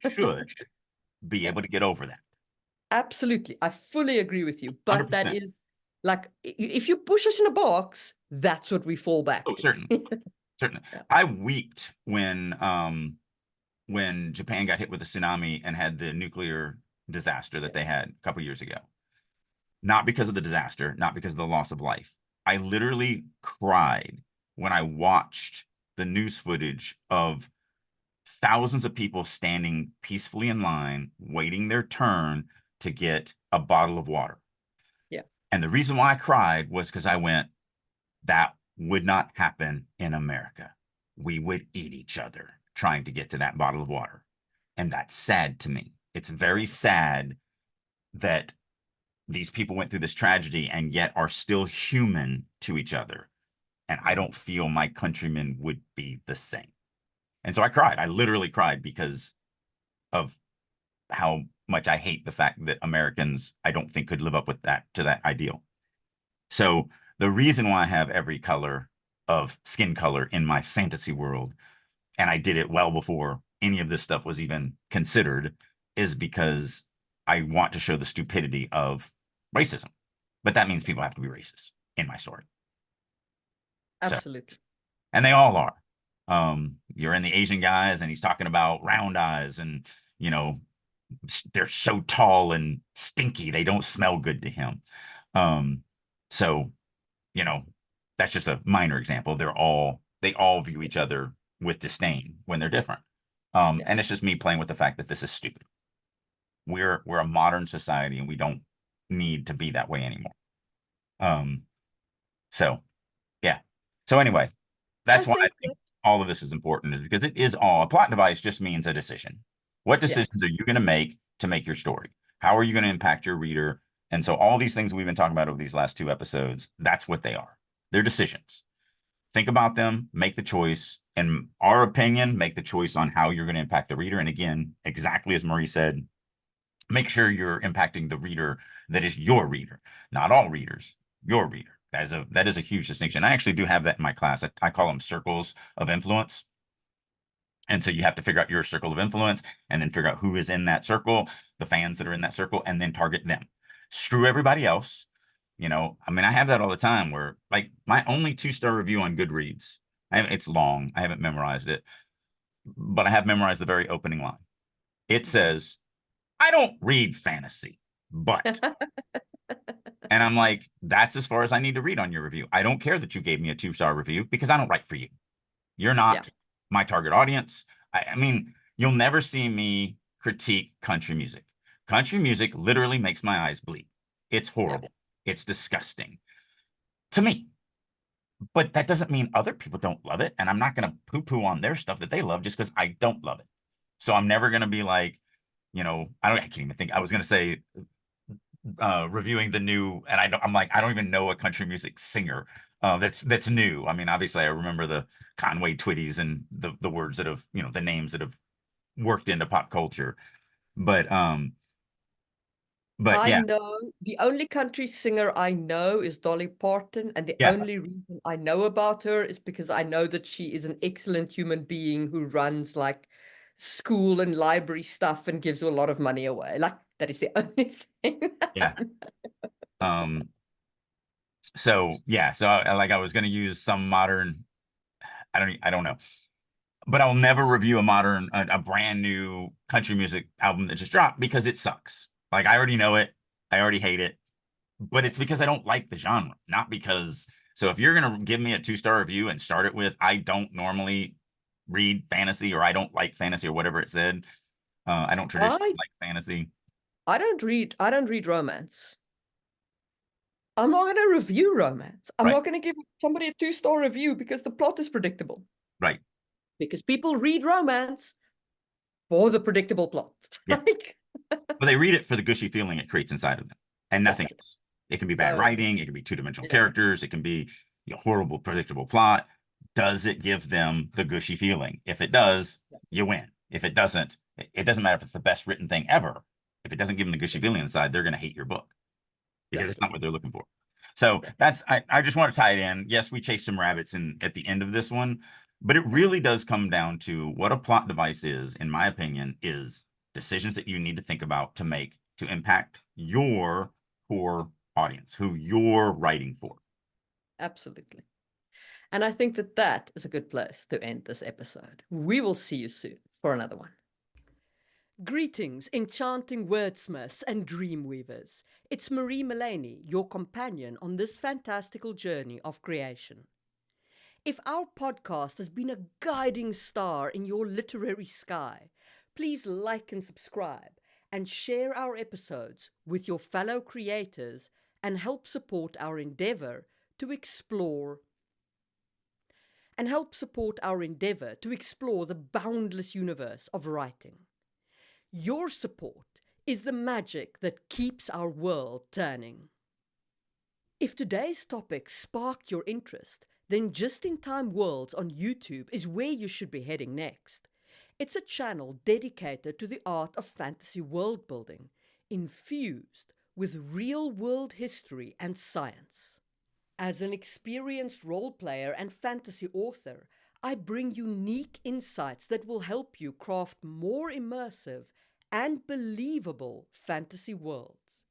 Speaker 1: should be able to get over that.
Speaker 2: absolutely, I fully agree with you. But that
Speaker 1: 100%.
Speaker 2: is like, if you push us in a box, that's what we fall back
Speaker 1: Oh,
Speaker 2: to.
Speaker 1: certainly. Certainly.
Speaker 2: Yeah.
Speaker 1: I weeped when Japan got hit with a tsunami and had the nuclear disaster that they had a couple years ago. Not because of the disaster, not because of the loss of life. I literally cried when I watched the news footage of thousands of people standing peacefully in line, waiting their turn to get a bottle of water.
Speaker 2: Yeah.
Speaker 1: And the reason why I cried was because I went, that would not happen in America. We would eat each other trying to get to that bottle of water. And that's sad to me. It's very sad that these people went through this tragedy and yet are still human to each other. And I don't feel my countrymen would be the same. And so I cried. I literally cried because of how much I hate the fact that Americans, I don't think, could live up with that to that ideal. So the reason why I have every color of skin color in my fantasy world, and I did it well before any of this stuff was even considered, is because I want to show the stupidity of racism. But that means people have to be racist in my story. So,
Speaker 2: Absolutely.
Speaker 1: and they all are. You're in the Asian guys, and he's talking about round eyes, and you know, they're so tall and stinky, they don't smell good to him. So you know, that's just a minor example. They all view each other with disdain when they're different.
Speaker 2: Yeah.
Speaker 1: And it's just me playing with the fact that this is stupid. We're a modern society, and we don't need to be that way anymore. Um, so yeah. So anyway,
Speaker 2: I
Speaker 1: that's why I
Speaker 2: think
Speaker 1: think
Speaker 2: that,
Speaker 1: all of this is important, is because it is all a plot device just means a decision. What
Speaker 2: yeah.
Speaker 1: decisions are you going to make your story? How are you going to impact your reader? And so all these things we've been talking about over these last 2 episodes, that's what they are. They're decisions. Think about them, make the choice. In our opinion, make the choice on how you're going to impact the reader. And again, exactly as Marie said, make sure you're impacting the reader that is your reader, not all readers, your reader. That is a huge distinction. I actually do have that in my class. I call them circles of influence. And so you have to figure out your circle of influence and then figure out who is in that circle, the fans that are in that circle, and then target them. Screw everybody else. I mean, I have that all the time where like my only 2-star review on Goodreads, it's long. I haven't memorized it, but I have memorized the very opening line. It says, I don't read fantasy, but, and I'm like, that's as far as I need to read on your review. I don't care that you gave me a 2-star review because I don't write for you. You're
Speaker 2: Yeah.
Speaker 1: not my target audience. I mean, you'll never see me critique country music. Country music literally makes my eyes bleed. It's
Speaker 2: Yeah.
Speaker 1: horrible. It's disgusting to me. But that doesn't mean other people don't love it. And I'm not going to poo poo on their stuff that they love just because I don't love it. So I'm never going to be like, I can't even think. I was going to say, reviewing the new, and I don't even know a country music singer that's new. I mean, obviously I remember the Conway Twitties and the words that have, the names that have worked into pop culture. But
Speaker 2: I
Speaker 1: yeah,
Speaker 2: know the only country singer I know is Dolly Parton, and the
Speaker 1: yeah,
Speaker 2: only reason I know about her is because I know that she is an excellent human being who runs like school and library stuff and gives a lot of money away. Like that is the only thing.
Speaker 1: yeah. Um, so yeah, so I was going to use some modern, I don't know, but I'll never review a brand new country music album that just dropped because it sucks. Like I already know it. I already hate it, but it's because I don't like the genre, not because. So if you're going to give me a 2-star review and start it with, I don't normally read fantasy or I don't like fantasy or whatever it said. I don't traditionally
Speaker 2: I
Speaker 1: like fantasy.
Speaker 2: I don't read romance. I'm not going to review romance. I'm
Speaker 1: Right.
Speaker 2: not going to give somebody a 2-star review because the plot is predictable.
Speaker 1: Right.
Speaker 2: Because people read romance for the predictable plot.
Speaker 1: Yeah.
Speaker 2: Like,
Speaker 1: But they read it for the gushy feeling it creates inside of them and nothing
Speaker 2: exactly.
Speaker 1: else. It can be bad
Speaker 2: So,
Speaker 1: writing. It can be two-dimensional
Speaker 2: yeah,
Speaker 1: characters. It can be horrible, predictable plot. Does it give them the gushy feeling? If it does,
Speaker 2: yeah,
Speaker 1: you win. If it doesn't, it doesn't matter if it's the best written thing ever. If it doesn't give them the gushy feeling inside, they're going to hate your book because it's
Speaker 2: exactly.
Speaker 1: not what they're looking for. So
Speaker 2: Yeah.
Speaker 1: I just want to tie it in. Yes, we chased some rabbits at the end of this one, but it really does come down to what a plot device is, in my opinion, is decisions that you need to think about to make to impact your core audience, who you're writing for.
Speaker 2: Absolutely. And I think that that is a good place to end this episode. We will see you soon for another one. Greetings, enchanting wordsmiths and dreamweavers. It's Marie Mullaney, your companion on this fantastical journey of creation. If our podcast has been a guiding star in your literary sky, please like and subscribe and share our episodes with your fellow creators and help support our endeavor to explore the boundless universe of writing. Your support is the magic that keeps our world turning. If today's topic sparked your interest, then Just in Time Worlds on YouTube is where you should be heading next. It's a channel dedicated to the art of fantasy world building, infused with real world history and science. As an experienced role player and fantasy author, I bring unique insights that will help you craft more immersive and believable fantasy worlds.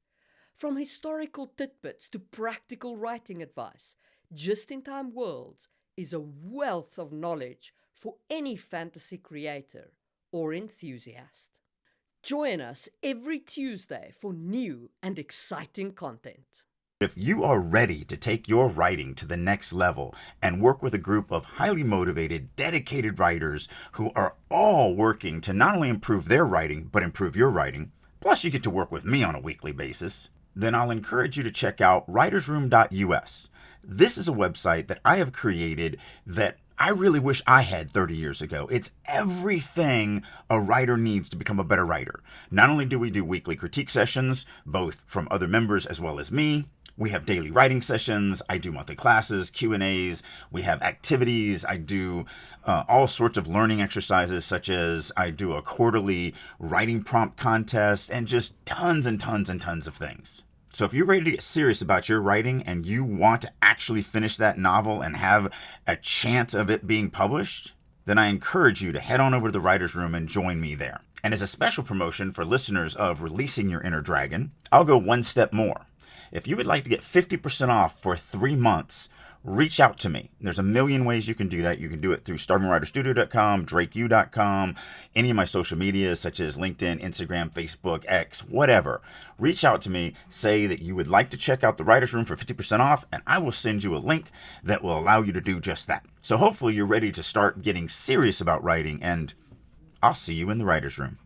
Speaker 2: From historical tidbits to practical writing advice, Just in Time Worlds is a wealth of knowledge for any fantasy creator or enthusiast. Join us every Tuesday for new and exciting content.
Speaker 1: If you are ready to take your writing to the next level and work with a group of highly motivated, dedicated writers who are all working to not only improve their writing, but improve your writing, plus you get to work with me on a weekly basis, then I'll encourage you to check out writersroom.us. This is a website that I have created that I really wish I had 30 years ago. It's everything a writer needs to become a better writer. Not only do we do weekly critique sessions, both from other members as well as me, we have daily writing sessions. I do monthly classes, Q&As. We have activities. I do all sorts of learning exercises, such as I do a quarterly writing prompt contest and just tons and tons and tons of things. So if you're ready to get serious about your writing and you want to actually finish that novel and have a chance of it being published, then I encourage you to head on over to the Writer's Room and join me there. And as a special promotion for listeners of Releasing Your Inner Dragon, I'll go one step more. If you would like to get 50% off for 3 months, reach out to me. There's a million ways you can do that. You can do it through starvingwriterstudio.com, drakeu.com, any of my social medias such as LinkedIn, Instagram, Facebook, X, whatever. Reach out to me, say that you would like to check out the Writer's Room for 50% off, and I will send you a link that will allow you to do just that. So hopefully you're ready to start getting serious about writing, and I'll see you in the Writer's Room.